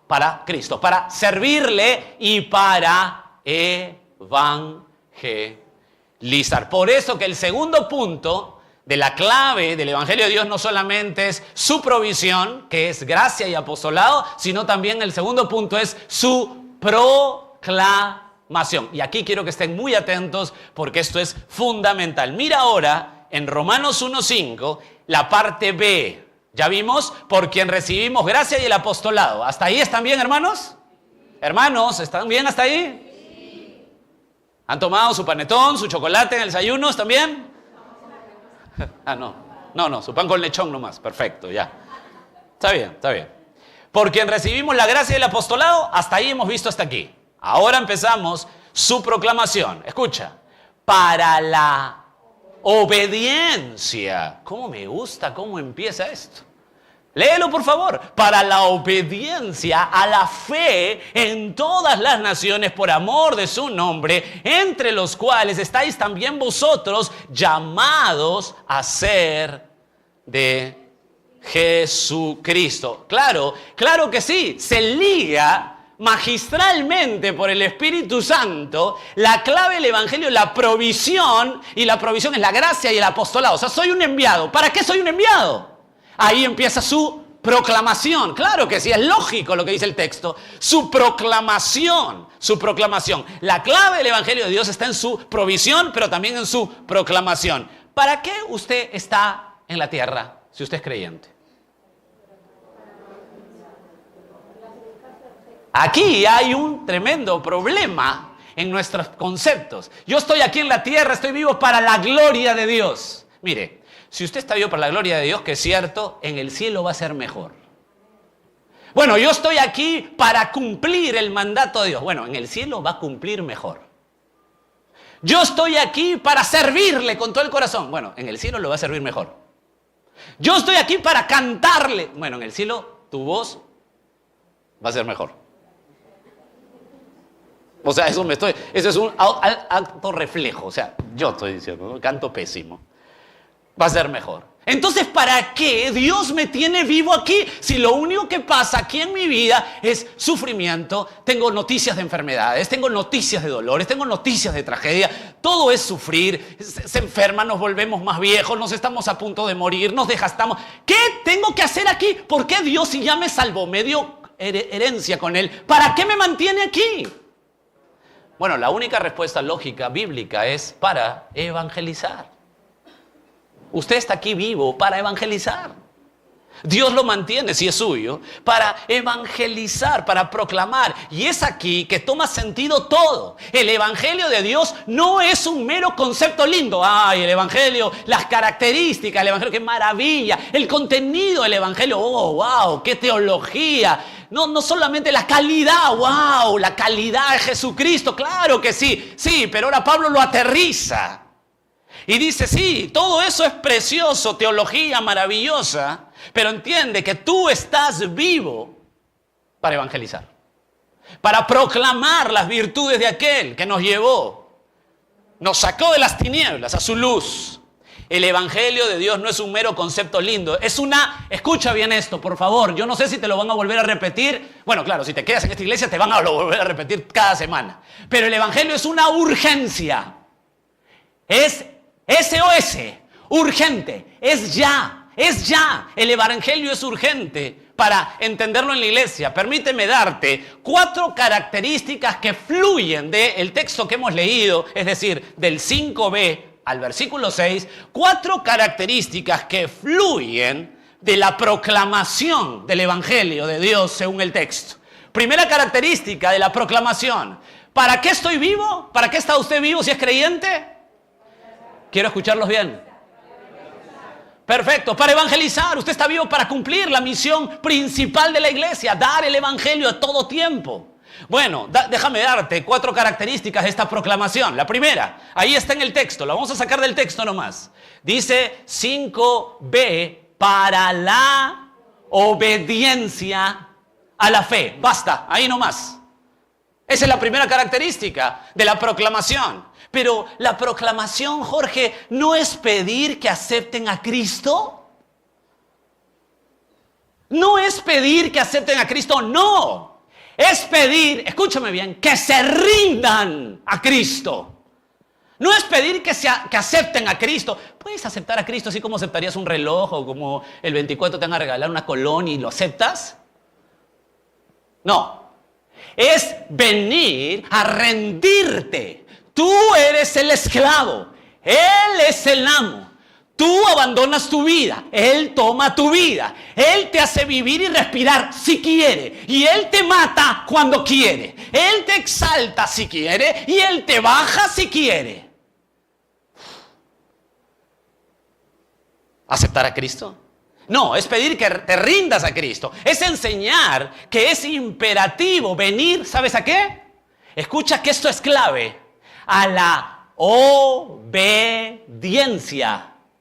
Para Cristo, para servirle y para evangelizar. Por eso que el segundo punto de la clave del evangelio de Dios no solamente es su provisión, que es gracia y apostolado, sino también el segundo punto es su proclamación. Y aquí quiero que estén muy atentos porque esto es fundamental. Mira ahora en Romanos 1:5 la parte B. Ya vimos por quien recibimos gracia y el apostolado. ¿Hasta ahí están bien, hermanos? Hermanos, ¿están bien hasta ahí? ¿Han tomado su panetón, su chocolate en el desayuno? ¿Están bien? Ah, no, su pan con lechón nomás. Perfecto, ya. Está bien. Por quien recibimos la gracia y el apostolado, hasta ahí hemos visto hasta aquí. Ahora empezamos su proclamación. Escucha, para la obediencia. ¿Cómo me gusta cómo empieza esto? Léelo, por favor. Para la obediencia a la fe en todas las naciones por amor de su nombre, entre los cuales estáis también vosotros llamados a ser de Jesucristo. Claro que sí, se liga magistralmente por el Espíritu Santo la clave del evangelio, la provisión, y la provisión es la gracia y el apostolado. O sea, soy un enviado. ¿Para qué soy un enviado? Ahí empieza su proclamación. Claro que sí, es lógico lo que dice el texto. Su proclamación. La clave del evangelio de Dios está en su provisión, pero también en su proclamación. ¿Para qué usted está en la tierra si usted es creyente? Aquí hay un tremendo problema en nuestros conceptos. Yo estoy aquí en la tierra, estoy vivo para la gloria de Dios. Mire, si usted está vivo para la gloria de Dios, que es cierto, en el cielo va a ser mejor. Bueno, yo estoy aquí para cumplir el mandato de Dios. Bueno, en el cielo va a cumplir mejor. Yo estoy aquí para servirle con todo el corazón. Bueno, en el cielo lo va a servir mejor. Yo estoy aquí para cantarle. Bueno, en el cielo tu voz va a ser mejor. O sea, eso es un acto reflejo. O sea, yo estoy diciendo, ¿no? Canto pésimo. Va a ser mejor. Entonces, ¿para qué Dios me tiene vivo aquí? Si lo único que pasa aquí en mi vida es sufrimiento, tengo noticias de enfermedades, tengo noticias de dolores, tengo noticias de tragedia, todo es sufrir, se enferma, nos volvemos más viejos, nos estamos a punto de morir, nos desgastamos. ¿Qué tengo que hacer aquí? ¿Por qué Dios, si ya me salvó, me dio herencia con Él, ¿para qué me mantiene aquí? Bueno, la única respuesta lógica, bíblica, es para evangelizar. Usted está aquí vivo para evangelizar. Dios lo mantiene, si es suyo, para evangelizar, para proclamar. Y es aquí que toma sentido todo. El evangelio de Dios no es un mero concepto lindo. Ay, el evangelio, las características del evangelio, qué maravilla. El contenido del evangelio, oh, wow, qué teología. No solamente la calidad, wow, la calidad de Jesucristo. Claro que sí, pero ahora Pablo lo aterriza. Y dice, sí, todo eso es precioso, teología maravillosa, pero entiende que tú estás vivo para evangelizar, para proclamar las virtudes de aquel que nos llevó, nos sacó de las tinieblas a su luz. El evangelio de Dios no es un mero concepto lindo, escucha bien esto, por favor, yo no sé si te lo van a volver a repetir. Bueno, claro, si te quedas en esta iglesia te van a volver a repetir cada semana, pero el evangelio es una urgencia, es SOS, urgente, es ya. El evangelio es urgente para entenderlo en la iglesia. Permíteme darte 4 características que fluyen del texto que hemos leído, es decir, del 5b al versículo 6, 4 características que fluyen de la proclamación del evangelio de Dios según el texto. Primera característica de la proclamación. ¿Para qué estoy vivo? ¿Para qué está usted vivo si es creyente? Quiero escucharlos bien. Perfecto, para evangelizar. Usted está vivo para cumplir la misión principal de la iglesia, dar el evangelio a todo tiempo. Bueno, déjame darte 4 características de esta proclamación. La primera, ahí está en el texto, la vamos a sacar del texto nomás. Dice 5b, para la obediencia a la fe. Basta, ahí nomás. Esa es la primera característica de la proclamación. Pero la proclamación, Jorge, ¿no es pedir que acepten a Cristo? No es pedir que acepten a Cristo, no. Es pedir, escúchame bien, que se rindan a Cristo. No es pedir que acepten a Cristo. ¿Puedes aceptar a Cristo así como aceptarías un reloj o como el 24 te van a regalar una colonia y lo aceptas? No. Es venir a rendirte. Tú eres el esclavo. Él es el amo. Tú abandonas tu vida. Él toma tu vida. Él te hace vivir y respirar si quiere. Y Él te mata cuando quiere. Él te exalta si quiere. Y Él te baja si quiere. ¿Aceptar a Cristo? No, es pedir que te rindas a Cristo. Es enseñar que es imperativo venir, ¿sabes a qué? Escucha que esto es clave. A la obediencia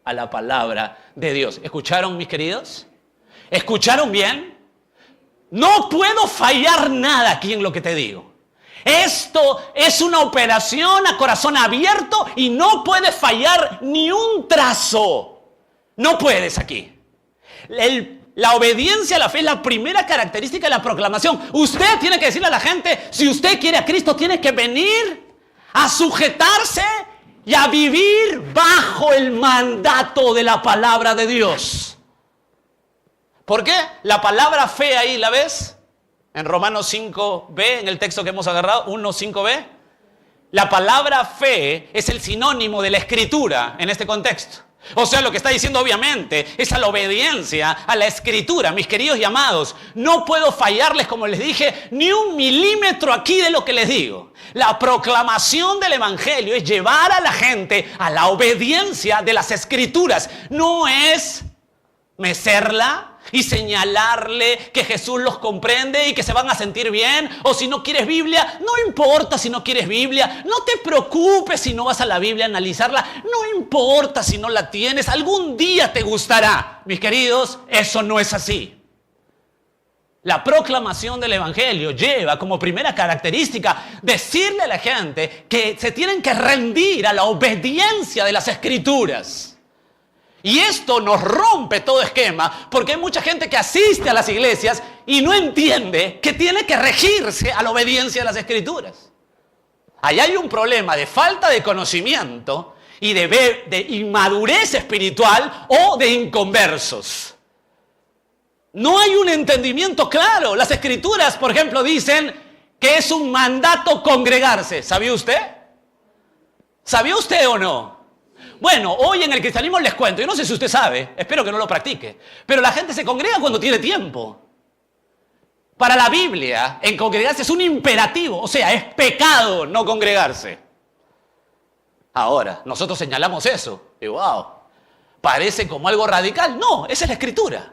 a la palabra de Dios. ¿Escucharon, mis queridos? ¿Escucharon bien? No puedo fallar nada aquí en lo que te digo. Esto es una operación a corazón abierto y no puedes fallar ni un trazo. No puedes aquí. La obediencia a la fe es la primera característica de la proclamación. Usted tiene que decirle a la gente, si usted quiere a Cristo, tiene que venir a sujetarse y a vivir bajo el mandato de la palabra de Dios. ¿Por qué? La palabra fe ahí, ¿la ves? En Romanos 5b, en el texto que hemos agarrado, 1:5b. La palabra fe es el sinónimo de la escritura en este contexto. O sea, lo que está diciendo obviamente es a la obediencia, a la escritura. Mis queridos y amados, no puedo fallarles, como les dije, ni un milímetro aquí de lo que les digo. La proclamación del evangelio es llevar a la gente a la obediencia de las escrituras. No es mecerla y señalarle que Jesús los comprende y que se van a sentir bien. O si no quieres Biblia, no importa si no quieres Biblia. No te preocupes si no vas a la Biblia a analizarla. No importa si no la tienes. Algún día te gustará. Mis queridos, eso no es así. La proclamación del evangelio lleva como primera característica decirle a la gente que se tienen que rendir a la obediencia de las escrituras. Y esto nos rompe todo esquema, porque hay mucha gente que asiste a las iglesias y no entiende que tiene que regirse a la obediencia de las escrituras. Ahí hay un problema de falta de conocimiento y de inmadurez espiritual o de inconversos. No hay un entendimiento claro. Las escrituras, por ejemplo, dicen que es un mandato congregarse. ¿Sabía usted? ¿Sabía usted o no? Bueno, hoy en el cristianismo les cuento, yo no sé si usted sabe, espero que no lo practique, pero la gente se congrega cuando tiene tiempo. Para la Biblia, en congregarse es un imperativo, o sea, es pecado no congregarse. Ahora, nosotros señalamos eso, y wow, parece como algo radical. No, esa es la escritura.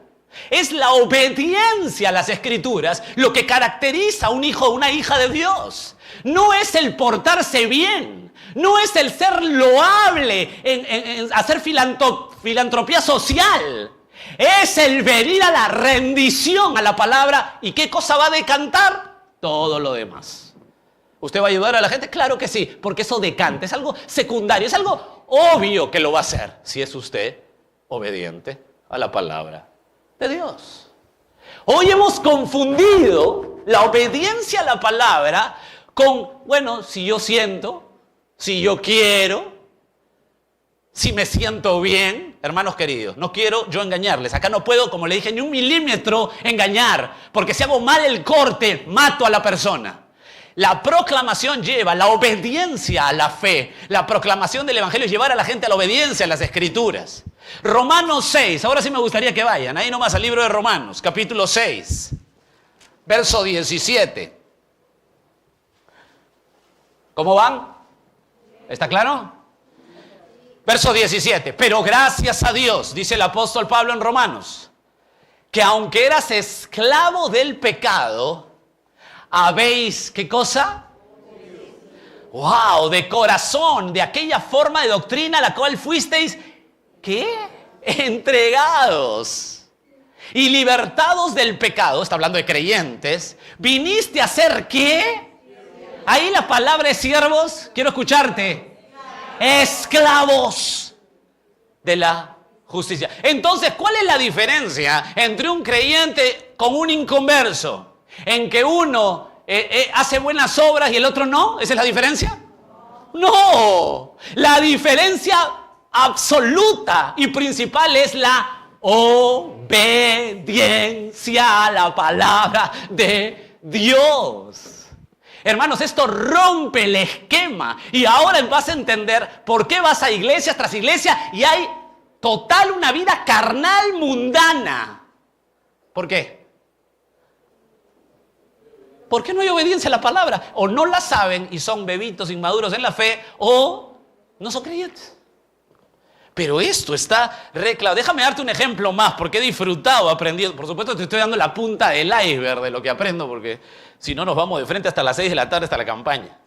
Es la obediencia a las escrituras lo que caracteriza a un hijo o una hija de Dios. No es el portarse bien. No es el ser loable en hacer filantropía social. Es el venir a la rendición a la palabra. ¿Y qué cosa va a decantar? Todo lo demás. ¿Usted va a ayudar a la gente? Claro que sí, porque eso decanta. Es algo secundario, es algo obvio que lo va a hacer si es usted obediente a la palabra de Dios. Hoy hemos confundido la obediencia a la palabra con, bueno, si yo siento, si yo quiero, si me siento bien. Hermanos queridos, no quiero yo engañarles. Acá no puedo, como le dije, ni un milímetro engañar, porque si hago mal el corte, mato a la persona. La proclamación lleva la obediencia a la fe. La proclamación del evangelio es llevar a la gente a la obediencia a las escrituras. Romanos 6, ahora sí me gustaría que vayan, ahí nomás al libro de Romanos, capítulo 6, verso 17. ¿Cómo van? ¿Está claro? Verso 17. Pero gracias a Dios, dice el apóstol Pablo en Romanos, que aunque eras esclavo del pecado, habéis, ¿qué cosa? ¡Wow! De corazón, de aquella forma de doctrina a la cual fuisteis, ¿qué? Entregados y libertados del pecado, está hablando de creyentes, viniste a ser, ¿qué? Ahí la palabra es siervos, quiero escucharte. Esclavos de la justicia. Entonces, ¿cuál es la diferencia entre un creyente con un inconverso? ¿En que uno hace buenas obras y el otro no? ¿Esa es la diferencia? No. La diferencia absoluta y principal es la obediencia a la palabra de Dios. Hermanos, esto rompe el esquema y ahora vas a entender por qué vas a iglesias tras iglesia y hay total una vida carnal mundana. ¿Por qué? ¿Por qué no hay obediencia a la palabra? O no la saben y son bebitos inmaduros en la fe o no son creyentes. Pero esto está re claro. Déjame darte un ejemplo más, porque he disfrutado aprendiendo. Por supuesto te estoy dando la punta del iceberg de lo que aprendo, porque si no nos vamos de frente hasta las 6 de la tarde, hasta la campaña.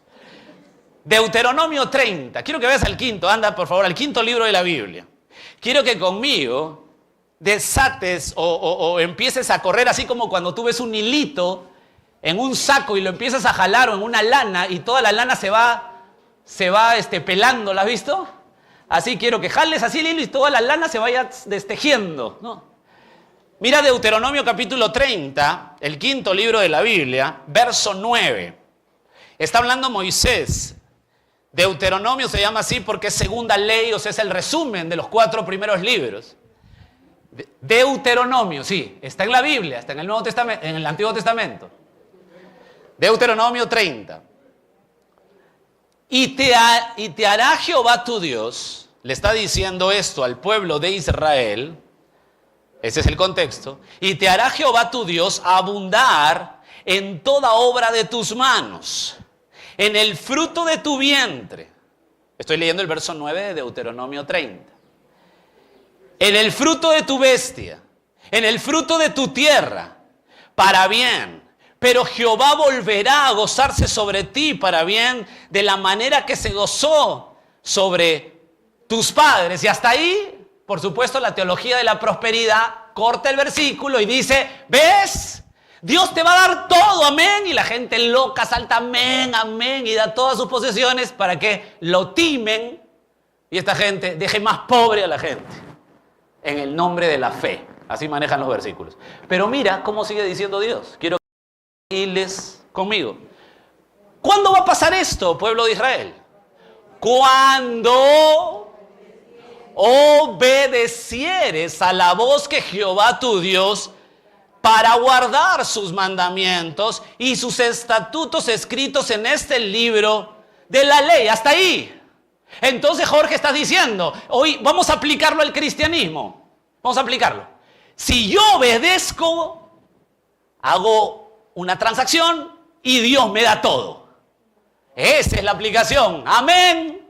Deuteronomio 30. Quiero que veas al quinto, anda por favor, al quinto libro de la Biblia. Quiero que conmigo desates o empieces a correr así como cuando tú ves un hilito en un saco y lo empiezas a jalar o en una lana y toda la lana se va pelando, ¿la has visto? Así quiero que jales así el hilo y toda la lana se vaya destejiendo, ¿no? Mira Deuteronomio capítulo 30, el quinto libro de la Biblia, verso 9. Está hablando Moisés. Deuteronomio se llama así porque es segunda ley, o sea, es el resumen de los 4 primeros libros. Deuteronomio, sí, está en la Biblia, está en el Nuevo Testamento, en el Antiguo Testamento. Deuteronomio 30. Y te hará Jehová tu Dios, le está diciendo esto al pueblo de Israel, ese es el contexto, y te hará Jehová tu Dios abundar en toda obra de tus manos, en el fruto de tu vientre. Estoy leyendo el verso 9 de Deuteronomio 30. En el fruto de tu bestia, en el fruto de tu tierra, para bien. Pero Jehová volverá a gozarse sobre ti para bien, de la manera que se gozó sobre tus padres. Y hasta ahí, por supuesto, la teología de la prosperidad corta el versículo y dice, ¿ves? Dios te va a dar todo, amén. Y la gente loca salta, amén, amén, y da todas sus posesiones para que lo timen y esta gente deje más pobre a la gente en el nombre de la fe. Así manejan los versículos. Pero mira cómo sigue diciendo Dios. Quiero irles conmigo. ¿Cuándo va a pasar esto, pueblo de Israel? Cuando obedecieres a la voz que Jehová tu Dios para guardar sus mandamientos y sus estatutos escritos en este libro de la ley. Hasta ahí. Entonces, Jorge, estás diciendo, hoy vamos a aplicarlo al cristianismo. Vamos a aplicarlo. Si yo obedezco, hago una transacción y Dios me da todo. Esa es la aplicación. Amén.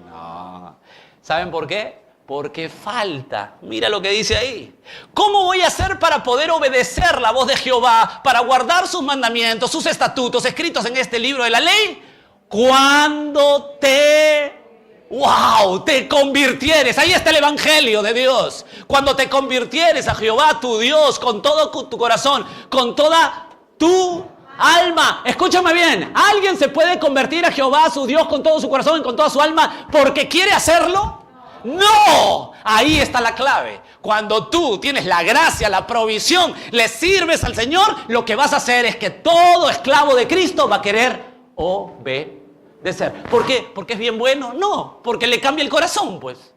No. ¿Saben por qué? Porque falta. Mira lo que dice ahí. ¿Cómo voy a hacer para poder obedecer la voz de Jehová, para guardar sus mandamientos, sus estatutos escritos en este libro de la ley? Cuando te convirtieres. Ahí está el evangelio de Dios. Cuando te convirtieres a Jehová tu Dios con todo tu corazón, con toda tu alma. Escúchame bien. ¿Alguien se puede convertir a Jehová su Dios con todo su corazón y con toda su alma porque quiere hacerlo? No. Ahí está la clave. Cuando tú tienes la gracia, la provisión, le sirves al Señor, lo que vas a hacer es que todo esclavo de Cristo va a querer obedecer. ¿Por qué? ¿Porque es bien bueno? No, porque le cambia el corazón, pues.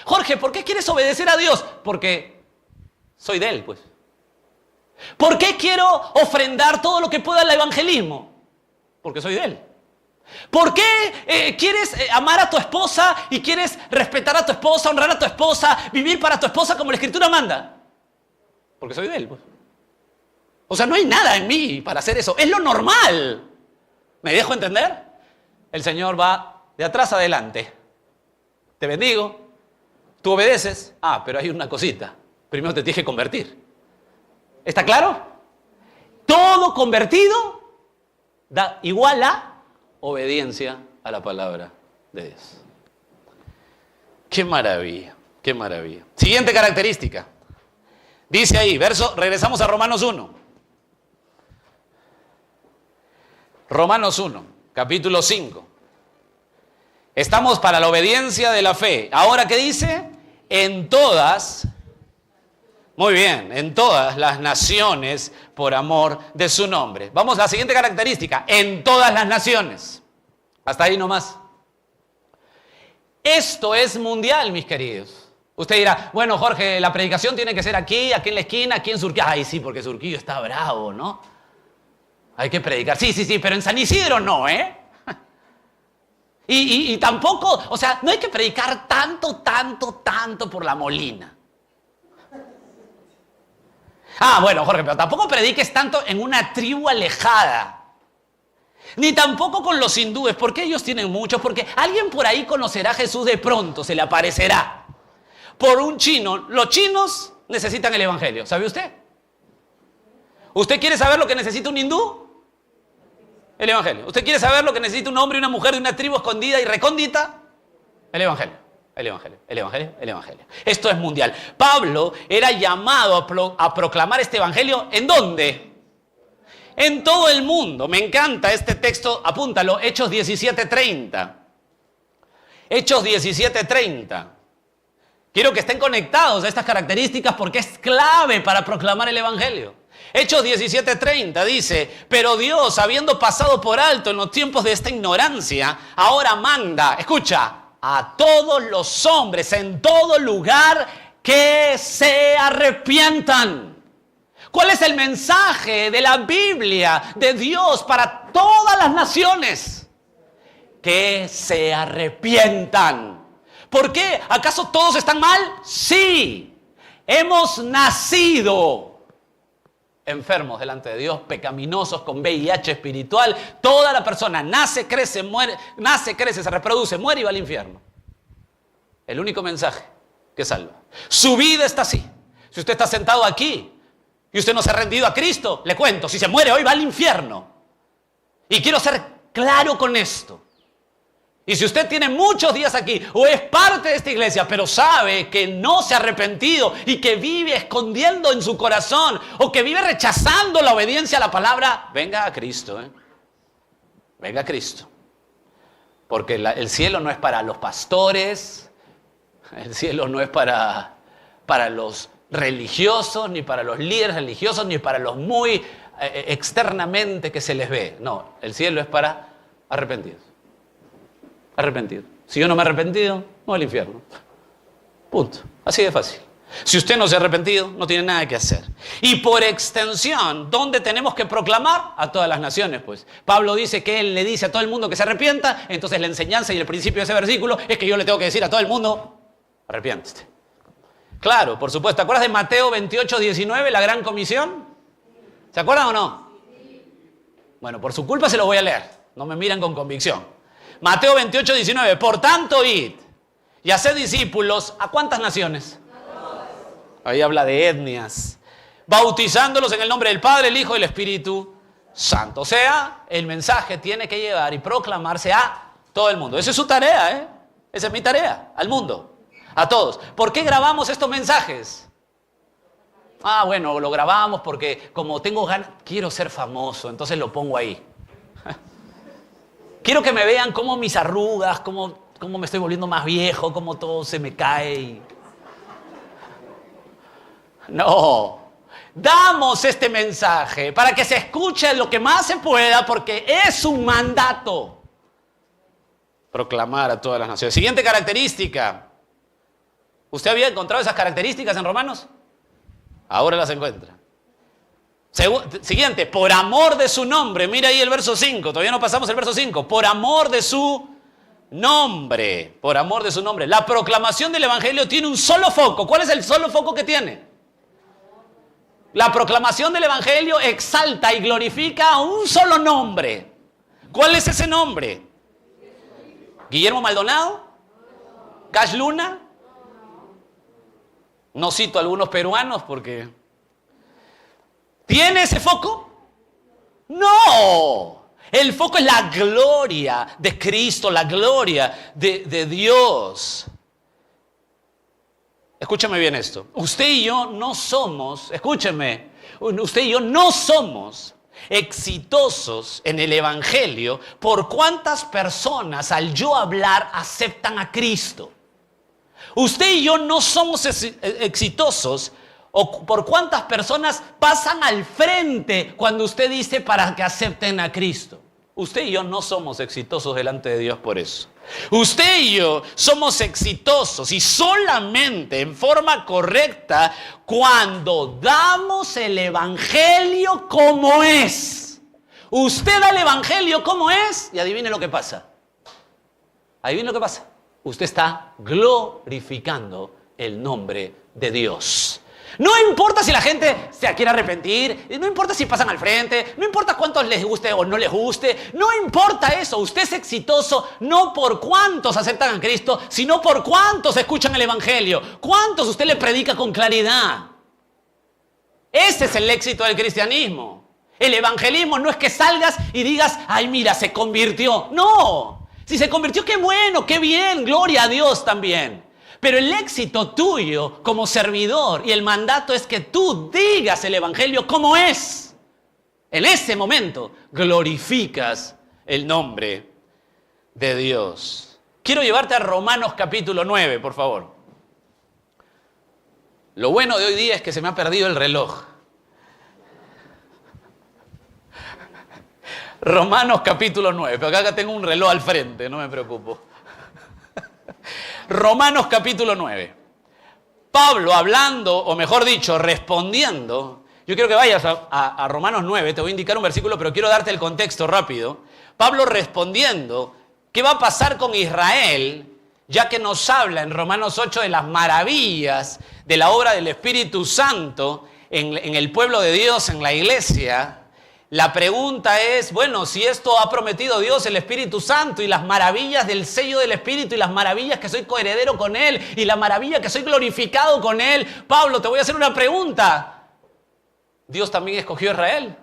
Jorge, ¿por qué quieres obedecer a Dios? Porque soy de Él, pues. ¿Por qué quiero ofrendar todo lo que pueda al evangelismo? Porque soy de Él. ¿Por qué quieres amar a tu esposa y quieres respetar a tu esposa, honrar a tu esposa, vivir para tu esposa como la Escritura manda? Porque soy de Él, pues. O sea, no hay nada en mí para hacer eso. Es lo normal. ¿Me dejo entender? El Señor va de atrás adelante. Te bendigo. Tú obedeces. Ah, pero hay una cosita. Primero te tienes que convertir. ¿Está claro? Todo convertido da igual a obediencia a la palabra de Dios. ¡Qué maravilla! ¡Qué maravilla! Siguiente característica. Dice ahí, regresamos a Romanos 1. Romanos 1. capítulo 5. Estamos para la obediencia de la fe. Ahora, ¿qué dice? En todas, muy bien, en todas las naciones por amor de su nombre. Vamos a la siguiente característica. En todas las naciones. Hasta ahí nomás. Esto es mundial, mis queridos. Usted dirá, bueno, Jorge, la predicación tiene que ser aquí en la esquina, aquí en Surquillo. Ay, sí, porque Surquillo está bravo, ¿no? Hay que predicar. Sí, pero en San Isidro no, ¿eh? Y tampoco, o sea, no hay que predicar tanto por la Molina. Bueno, Jorge, pero tampoco prediques tanto en una tribu alejada. Ni tampoco con los hindúes, porque ellos tienen muchos, porque alguien por ahí conocerá a Jesús de pronto, se le aparecerá. Por un chino, los chinos necesitan el evangelio, ¿sabe usted? ¿Usted quiere saber lo que necesita un hindú? El evangelio. ¿Usted quiere saber lo que necesita un hombre y una mujer de una tribu escondida y recóndita? El evangelio. El evangelio, el evangelio, el evangelio. Esto es mundial. Pablo era llamado a proclamar este evangelio, ¿en dónde? En todo el mundo. Me encanta este texto, apúntalo, Hechos 17:30. Hechos 17:30. Quiero que estén conectados a estas características porque es clave para proclamar el evangelio. Hechos 17:30 dice, pero Dios, habiendo pasado por alto en los tiempos de esta ignorancia, ahora manda, escucha, a todos los hombres en todo lugar que se arrepientan. ¿Cuál es el mensaje de la Biblia, de Dios para todas las naciones? Que se arrepientan. ¿Por qué? ¿Acaso todos están mal? Sí. Hemos nacido enfermos delante de Dios, pecaminosos, con VIH espiritual. Toda la persona nace, crece, muere, se reproduce, muere y va al infierno. El único mensaje que salva. Su vida está así. Si usted está sentado aquí y usted no se ha rendido a Cristo, le cuento, si se muere hoy va al infierno. Y quiero ser claro con esto. Y si usted tiene muchos días aquí o es parte de esta iglesia, pero sabe que no se ha arrepentido y que vive escondiendo en su corazón o que vive rechazando la obediencia a la palabra, venga a Cristo, venga a Cristo. Porque el cielo no es para los pastores, el cielo no es para los religiosos, ni para los líderes religiosos, ni para los muy externamente que se les ve. No, el cielo es para arrepentidos. Arrepentido. Si yo no me he arrepentido, no voy al infierno. Punto. Así de fácil. Si usted no se ha arrepentido, no tiene nada que hacer. Y por extensión, ¿dónde tenemos que proclamar? A todas las naciones, pues. Pablo dice que él le dice a todo el mundo que se arrepienta, entonces la enseñanza y el principio de ese versículo es que yo le tengo que decir a todo el mundo, arrepiéntete. Claro, por supuesto. ¿Te acuerdas de Mateo 28:19, la gran comisión? ¿Se acuerdan o no? Bueno, por su culpa se lo voy a leer. No me miran con convicción. Mateo 28:19, por tanto id y haced discípulos, ¿a cuántas naciones? Ahí habla de etnias, bautizándolos en el nombre del Padre, el Hijo y el Espíritu Santo. O sea, el mensaje tiene que llevar y proclamarse a todo el mundo. Esa es su tarea, esa es mi tarea, al mundo, a todos. ¿Por qué grabamos estos mensajes? Bueno, lo grabamos porque como tengo ganas, quiero ser famoso, entonces lo pongo ahí. Quiero que me vean cómo mis arrugas, cómo me estoy volviendo más viejo, cómo todo se me cae. No, damos este mensaje para que se escuche lo que más se pueda porque es un mandato. Proclamar a todas las naciones. Siguiente característica. ¿Usted había encontrado esas características en Romanos? Ahora las encuentra. Siguiente, por amor de su nombre. Mira ahí el verso 5, todavía no pasamos el verso 5. Por amor de su nombre. Por amor de su nombre. La proclamación del evangelio tiene un solo foco. ¿Cuál es el solo foco que tiene? La proclamación del evangelio exalta y glorifica a un solo nombre. ¿Cuál es ese nombre? ¿Guillermo Maldonado? ¿Cash Luna? No cito a algunos peruanos porque... ¿Tiene ese foco? No. El foco es la gloria de Cristo, la gloria de Dios. Escúchame bien esto. Usted y yo no somos, escúcheme, usted y yo no somos exitosos en el Evangelio por cuántas personas al yo hablar aceptan a Cristo. Usted y yo no somos exitosos o por cuántas personas pasan al frente cuando usted dice para que acepten a Cristo. Usted y yo no somos exitosos delante de Dios por eso. Usted y yo somos exitosos y solamente en forma correcta cuando damos el Evangelio como es. Usted da el Evangelio como es y adivine lo que pasa. Adivine lo que pasa. Usted está glorificando el nombre de Dios. No importa si la gente se quiere arrepentir, no importa si pasan al frente, no importa cuántos les guste o no les guste, no importa eso. Usted es exitoso no por cuántos aceptan a Cristo, sino por cuántos escuchan el Evangelio, cuántos usted le predica con claridad. Ese es el éxito del cristianismo. El evangelismo no es que salgas y digas, ay mira, se convirtió. No, si se convirtió, qué bueno, qué bien, gloria a Dios también. Pero el éxito tuyo como servidor y el mandato es que tú digas el Evangelio como es. En ese momento glorificas el nombre de Dios. Quiero llevarte a Romanos capítulo 9, por favor. Lo bueno de hoy día es que se me ha perdido el reloj. Romanos capítulo 9, pero acá tengo un reloj al frente, no me preocupo. Romanos capítulo 9. Pablo hablando, o mejor dicho, respondiendo. Yo quiero que vayas a Romanos 9, te voy a indicar un versículo, pero quiero darte el contexto rápido. Pablo respondiendo, ¿qué va a pasar con Israel? Ya que nos habla en Romanos 8 de las maravillas de la obra del Espíritu Santo en el pueblo de Dios, en la iglesia. La pregunta es, bueno, si esto ha prometido Dios, el Espíritu Santo, y las maravillas del sello del Espíritu, y las maravillas que soy coheredero con Él, y la maravilla que soy glorificado con Él. Pablo, te voy a hacer una pregunta. ¿Dios también escogió a Israel?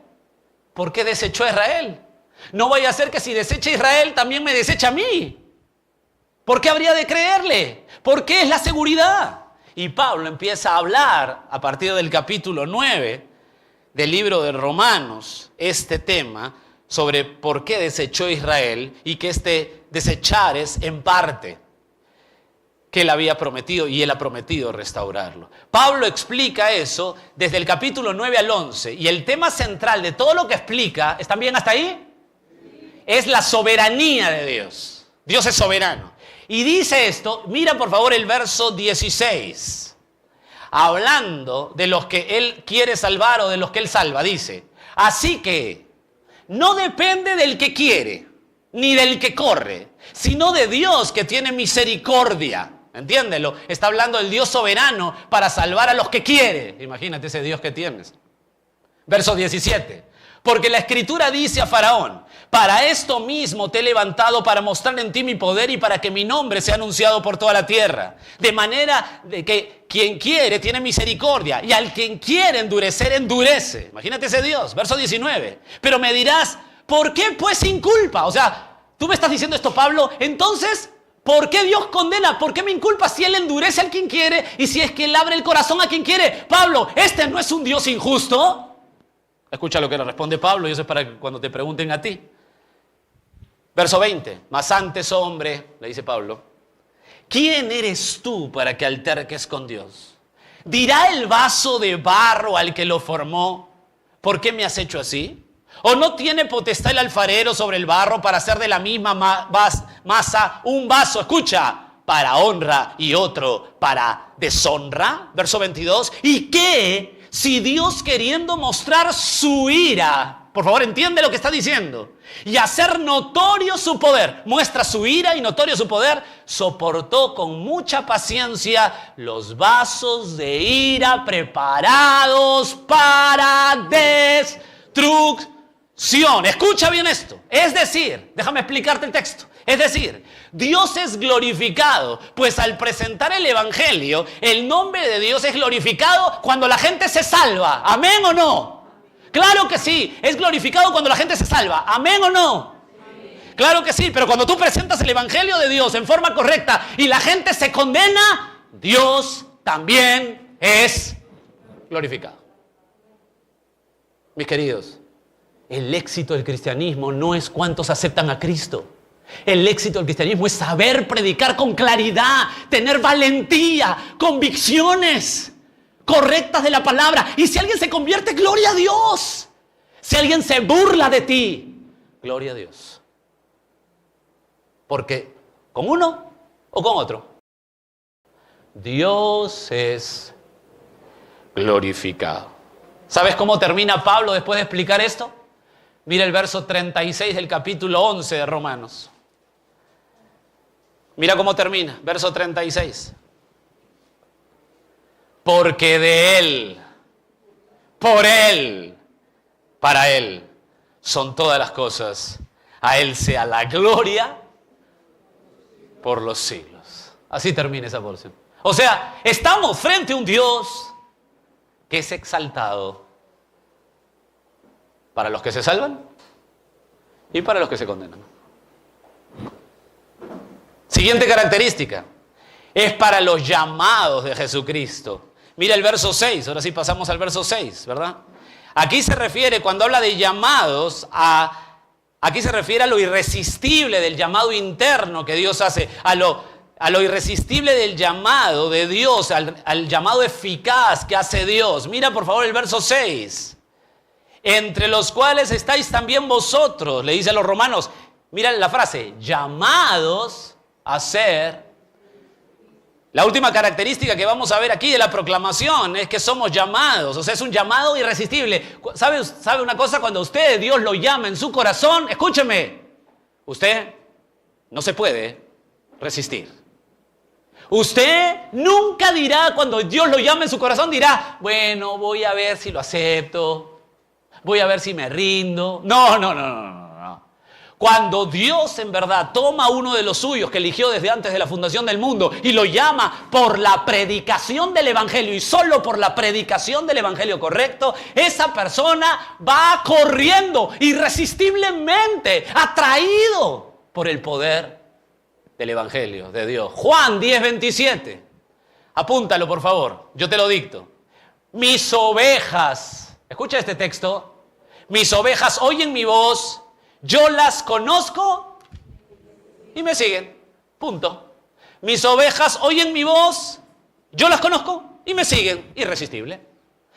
¿Por qué desechó a Israel? No vaya a ser que si desecha a Israel, también me desecha a mí. ¿Por qué habría de creerle? ¿Por qué es la seguridad? Y Pablo empieza a hablar a partir del capítulo 9 del libro de Romanos, este tema sobre por qué desechó Israel y que este desechar es en parte que él había prometido y él ha prometido restaurarlo. Pablo explica eso desde el capítulo 9 al 11 y el tema central de todo lo que explica, ¿están bien hasta ahí? Es la soberanía de Dios. Dios es soberano. Y dice esto, mira por favor el verso 16. Hablando de los que Él quiere salvar o de los que Él salva, dice, así que no depende del que quiere, ni del que corre, sino de Dios que tiene misericordia. Entiéndelo, está hablando del Dios soberano para salvar a los que quiere. Imagínate ese Dios que tienes. Verso 17. Porque la Escritura dice a Faraón, para esto mismo te he levantado para mostrar en ti mi poder y para que mi nombre sea anunciado por toda la tierra. De manera de que quien quiere tiene misericordia y al quien quiere endurecer, endurece. Imagínate ese Dios. Verso 19. Pero me dirás, ¿por qué pues sin culpa? O sea, tú me estás diciendo esto, Pablo, entonces, ¿por qué Dios condena? ¿Por qué me inculpa si Él endurece al quien quiere y si es que Él abre el corazón a quien quiere? Pablo, ¿este no es un Dios injusto? Escucha lo que le responde Pablo y eso es para que cuando te pregunten a ti. Verso 20. Mas antes, hombre, le dice Pablo, ¿quién eres tú para que alterques con Dios? ¿Dirá el vaso de barro al que lo formó, ¿por qué me has hecho así? ¿O no tiene potestad el alfarero sobre el barro para hacer de la misma masa un vaso, escucha, para honra y otro para deshonra? Verso 22. ¿Y qué si Dios, queriendo mostrar su ira, por favor entiende lo que está diciendo, y hacer notorio su poder, muestra su ira y notorio su poder, soportó con mucha paciencia los vasos de ira preparados para destrucción? Escucha bien esto. Es decir, déjame explicarte el texto. Es decir, Dios es glorificado, pues al presentar el Evangelio, el nombre de Dios es glorificado cuando la gente se salva. ¿Amén o no? Claro que sí, es glorificado cuando la gente se salva. ¿Amén o no? Claro que sí, pero cuando tú presentas el Evangelio de Dios en forma correcta y la gente se condena, Dios también es glorificado. Mis queridos, El éxito del cristianismo no es cuántos aceptan a Cristo. El éxito del cristianismo es saber predicar con claridad, tener valentía, convicciones correctas de la palabra. Y si alguien se convierte, gloria a Dios. Si alguien se burla de ti, gloria a Dios. Porque con uno o con otro, Dios es glorificado. ¿Sabes cómo termina Pablo después de explicar esto? Mira el verso 36 del capítulo 11 de Romanos. Mira cómo termina, verso 36. Porque de Él, por Él, para Él son todas las cosas. A Él sea la gloria por los siglos. Así termina esa porción. O sea, estamos frente a un Dios que es exaltado para los que se salvan y para los que se condenan. Siguiente característica. Es para los llamados de Jesucristo. Mira el verso 6. Ahora sí pasamos al verso 6, ¿verdad? Aquí se refiere, cuando habla de llamados, aquí se refiere a lo irresistible del llamado interno que Dios hace, a lo irresistible del llamado de Dios, al llamado eficaz que hace Dios. Mira por favor el verso 6. Entre los cuales estáis también vosotros, le dice a los romanos. Mira la frase, llamados a ser. La última característica que vamos a ver aquí de la proclamación es que somos llamados, o sea, es un llamado irresistible. ¿Sabe una cosa? Cuando usted, Dios lo llama en su corazón, escúcheme, usted no se puede resistir. Usted nunca dirá, cuando Dios lo llama en su corazón, dirá, bueno, voy a ver si lo acepto, voy a ver si me rindo. No. Cuando Dios en verdad toma a uno de los suyos que eligió desde antes de la fundación del mundo y lo llama por la predicación del evangelio y solo por la predicación del evangelio correcto, esa persona va corriendo irresistiblemente, atraído por el poder del evangelio de Dios. Juan 10:27. Apúntalo por favor, yo te lo dicto. Mis ovejas, escucha este texto, mis ovejas oyen mi voz. Yo las conozco y me siguen. Punto. Mis ovejas oyen mi voz, yo las conozco y me siguen. Irresistible.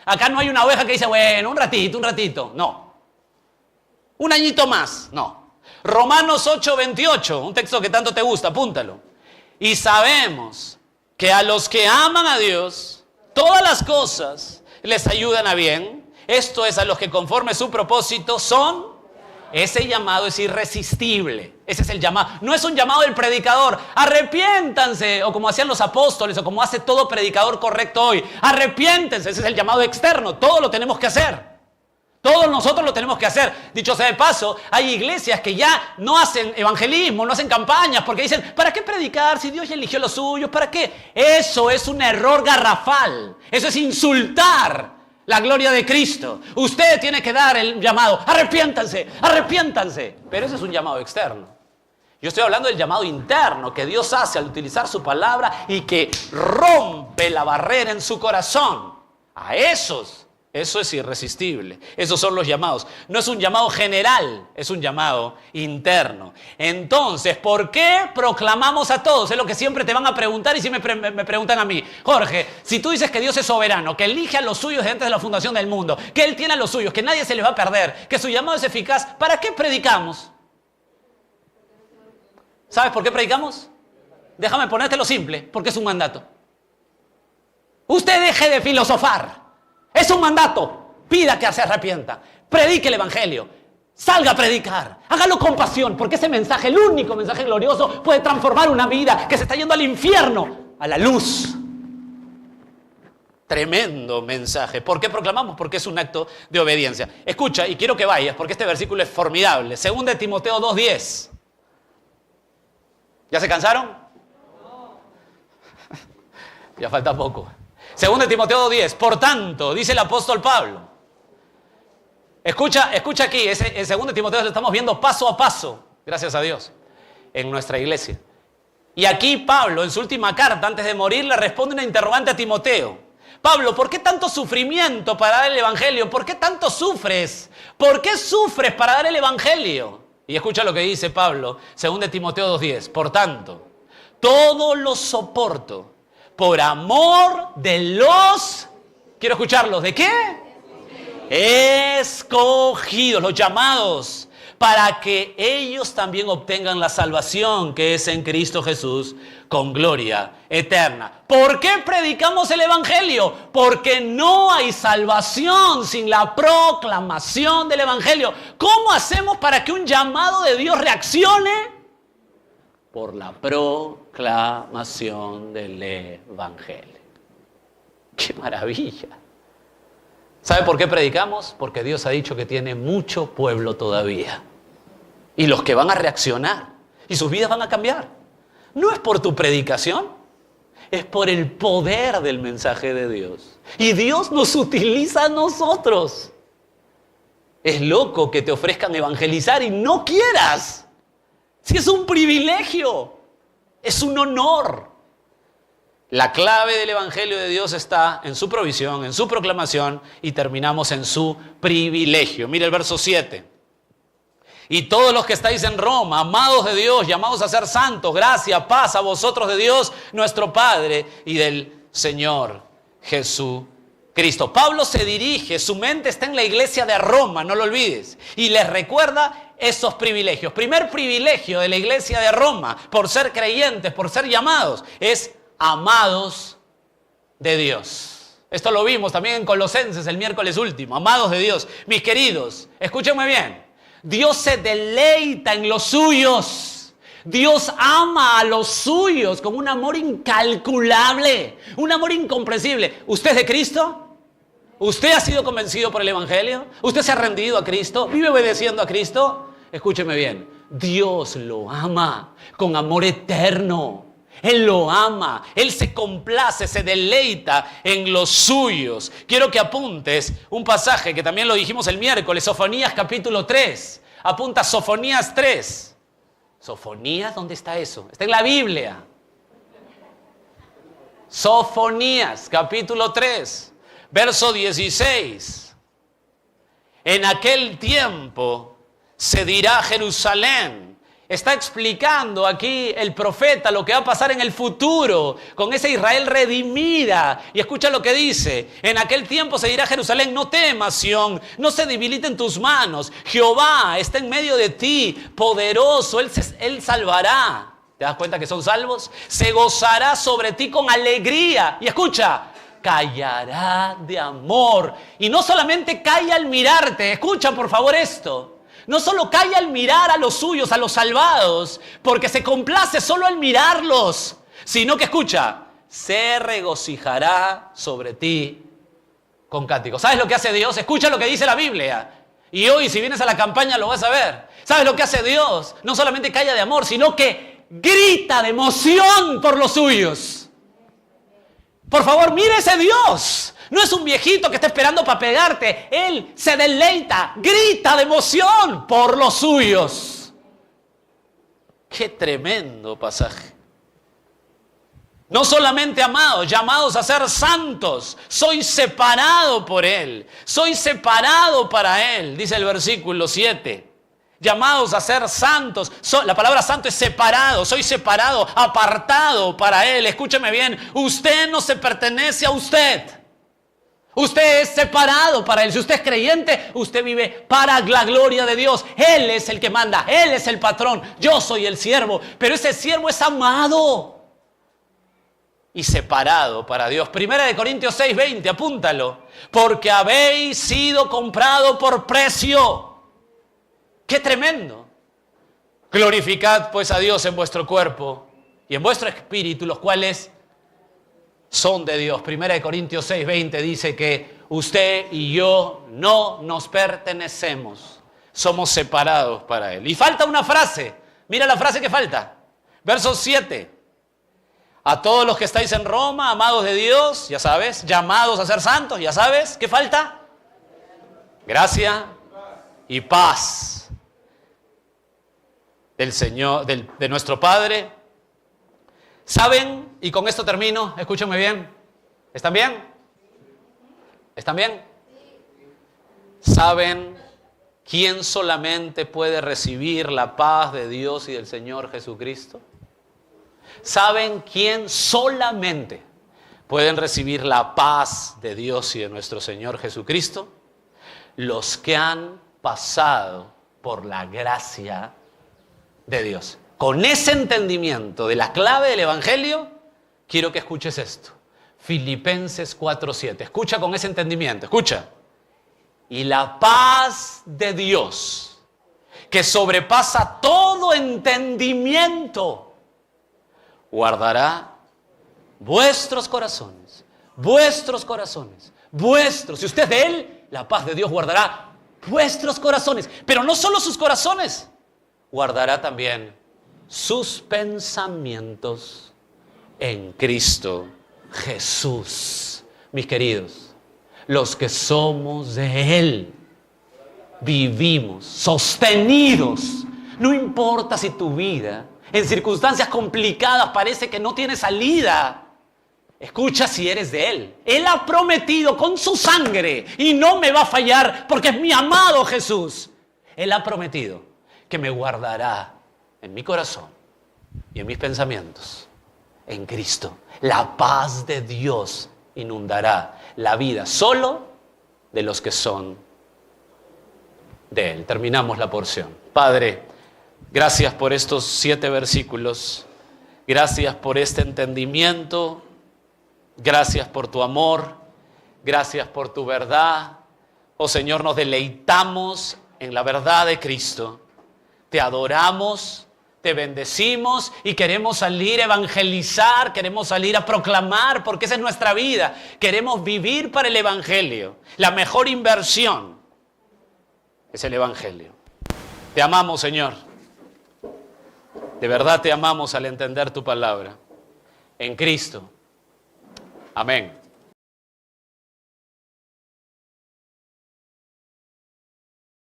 Acá no hay una oveja que dice, bueno, un ratito. No. Un añito más. No. Romanos 8:28, un texto que tanto te gusta, apúntalo. Y sabemos que a los que aman a Dios, todas las cosas les ayudan a bien. Esto es, a los que conforme su propósito son. Ese llamado es irresistible. Ese es el llamado. No es un llamado del predicador. Arrepiéntanse. O como hacían los apóstoles. O como hace todo predicador correcto hoy. Arrepiéntense. Ese es el llamado externo. Todo lo tenemos que hacer. Todos nosotros lo tenemos que hacer. Dicho sea de paso, hay iglesias que ya no hacen evangelismo, no hacen campañas. Porque dicen, ¿para qué predicar si Dios ya eligió los suyos? ¿Para qué? Eso es un error garrafal. Eso es insultar la gloria de Cristo. Usted tiene que dar el llamado. Arrepiéntanse. Pero ese es un llamado externo. Yo estoy hablando del llamado interno que Dios hace al utilizar su palabra y que rompe la barrera en su corazón. A esos, eso es irresistible. Esos son los llamados. No es un llamado general, es un llamado interno. Entonces, ¿por qué proclamamos a todos? Es lo que siempre te van a preguntar y si me preguntan a mí. Jorge, si tú dices que Dios es soberano, que elige a los suyos de antes de la fundación del mundo, que Él tiene a los suyos, que nadie se les va a perder, que su llamado es eficaz, ¿para qué predicamos? ¿Sabes por qué predicamos? Déjame ponértelo simple, porque es un mandato. Usted deje de filosofar. Es un mandato. Pida que se arrepienta. Predique el evangelio. Salga a predicar. Hágalo con pasión, porque ese mensaje, el único mensaje glorioso, puede transformar una vida que se está yendo al infierno, a la luz. Tremendo mensaje. ¿Por qué proclamamos? Porque es un acto de obediencia. Escucha, y quiero que vayas, porque este versículo es formidable. 2 Timoteo 2:10. ¿Ya se cansaron? No. Ya falta poco. 2 Timoteo 2:10. Por tanto, dice el apóstol Pablo. Escucha aquí, en 2 Timoteo lo estamos viendo paso a paso, gracias a Dios, en nuestra iglesia. Y aquí Pablo, en su última carta, antes de morir, le responde una interrogante a Timoteo. Pablo, ¿por qué tanto sufrimiento para dar el evangelio? ¿Por qué tanto sufres? ¿Por qué sufres para dar el evangelio? Y escucha lo que dice Pablo, 2 Timoteo 2:10. Por tanto, todo lo soporto por amor de los... Quiero escucharlos. ¿De qué? Escogidos, los llamados, para que ellos también obtengan la salvación que es en Cristo Jesús con gloria eterna. ¿Por qué predicamos el evangelio? Porque no hay salvación sin la proclamación del evangelio. ¿Cómo hacemos para que un llamado de Dios reaccione? Por la proclamación del evangelio. ¡Qué maravilla! ¿Sabe por qué predicamos? Porque Dios ha dicho que tiene mucho pueblo todavía. Y los que van a reaccionar y sus vidas van a cambiar. No es por tu predicación, es por el poder del mensaje de Dios. Y Dios nos utiliza a nosotros. Es loco que te ofrezcan evangelizar y no quieras. Si es un privilegio, es un honor. La clave del evangelio de Dios está en su provisión, en su proclamación, y terminamos en su privilegio. Mira el verso 7. Y todos los que estáis en Roma, amados de Dios, llamados a ser santos, gracia, paz a vosotros de Dios, nuestro Padre, y del Señor Jesucristo. Pablo se dirige, su mente está en la iglesia de Roma, no lo olvides, y les recuerda esos privilegios. Primer privilegio de la iglesia de Roma, por ser creyentes, por ser llamados, es amados de Dios. Esto lo vimos también en Colosenses el miércoles último. Amados de Dios, mis queridos, escúchenme bien. Dios se deleita en los suyos. Dios ama a los suyos con un amor incalculable, un amor incomprensible. ¿Usted es de Cristo? ¿Usted ha sido convencido por el evangelio? ¿Usted se ha rendido a Cristo? ¿Vive obedeciendo a Cristo? Escúcheme bien. Dios lo ama con amor eterno. Él lo ama, Él se complace, se deleita en los suyos. Quiero que apuntes un pasaje que también lo dijimos el miércoles, Sofonías capítulo 3. Apunta Sofonías 3. ¿Sofonías? ¿Dónde está eso? Está en la Biblia. Sofonías capítulo 3, verso 16. En aquel tiempo se dirá a Jerusalén. Está explicando aquí el profeta lo que va a pasar en el futuro con esa Israel redimida. Y escucha lo que dice. En aquel tiempo se dirá a Jerusalén, no temas, Sión, no se debiliten tus manos. Jehová está en medio de ti, poderoso, Él salvará. ¿Te das cuenta que son salvos? Se gozará sobre ti con alegría. Y escucha, callará de amor. Y no solamente calla al mirarte. Escucha por favor esto. No solo calla al mirar a los suyos, a los salvados, porque se complace solo al mirarlos, sino que escucha, se regocijará sobre ti con cánticos. ¿Sabes lo que hace Dios? Escucha lo que dice la Biblia. Y hoy, si vienes a la campaña, lo vas a ver. ¿Sabes lo que hace Dios? No solamente calla de amor, sino que grita de emoción por los suyos. Por favor, mire ese Dios. No es un viejito que está esperando para pegarte. Él se deleita, grita de emoción por los suyos. Qué tremendo pasaje. No solamente amados, llamados a ser santos. Soy separado por Él. Soy separado para Él, dice el versículo 7. Llamados a ser santos. La palabra santo es separado. Soy separado, apartado para Él. Escúcheme bien. Usted no se pertenece a usted. Usted es separado para Él. Si usted es creyente, usted vive para la gloria de Dios. Él es el que manda. Él es el patrón. Yo soy el siervo. Pero ese siervo es amado y separado para Dios. 1 Corintios 6:20, apúntalo. Porque habéis sido comprado por precio. ¡Qué tremendo! Glorificad pues a Dios en vuestro cuerpo y en vuestro espíritu, los cuales son de Dios. 1 Corintios 6:20 dice que usted y yo no nos pertenecemos. Somos separados para Él. Y falta una frase. Mira la frase que falta. Verso 7. A todos los que estáis en Roma, amados de Dios, ya sabes, llamados a ser santos, ya sabes, ¿qué falta? Gracia y paz del Señor, de nuestro Padre. ¿Saben? Y con esto termino, escúchenme bien. ¿Están bien? ¿Están bien? ¿Saben quién solamente puede recibir la paz de Dios y del Señor Jesucristo? ¿Saben quién solamente pueden recibir la paz de Dios y de nuestro Señor Jesucristo? Los que han pasado por la gracia de Dios. Con ese entendimiento de la clave del Evangelio, quiero que escuches esto. Filipenses 4:7. Escucha con ese entendimiento, escucha. Y la paz de Dios, que sobrepasa todo entendimiento, guardará vuestros corazones. Si usted es de Él, la paz de Dios guardará vuestros corazones. Pero no solo sus corazones, guardará también sus pensamientos en Cristo Jesús. Mis queridos, los que somos de Él, vivimos sostenidos. No importa si tu vida en circunstancias complicadas parece que no tiene salida. Escucha, si eres de Él. Él ha prometido con su sangre, y no me va a fallar porque es mi amado Jesús. Él ha prometido que me guardará en mi corazón y en mis pensamientos en Cristo. La paz de Dios inundará la vida solo de los que son de Él. Terminamos la porción. Padre, gracias por estos 7 versículos. Gracias por este entendimiento. Gracias por tu amor. Gracias por tu verdad. Oh Señor, nos deleitamos en la verdad de Cristo. Te adoramos. Te bendecimos y queremos salir a evangelizar, queremos salir a proclamar, porque esa es nuestra vida. Queremos vivir para el Evangelio. La mejor inversión es el Evangelio. Te amamos, Señor. De verdad te amamos al entender tu palabra. En Cristo. Amén.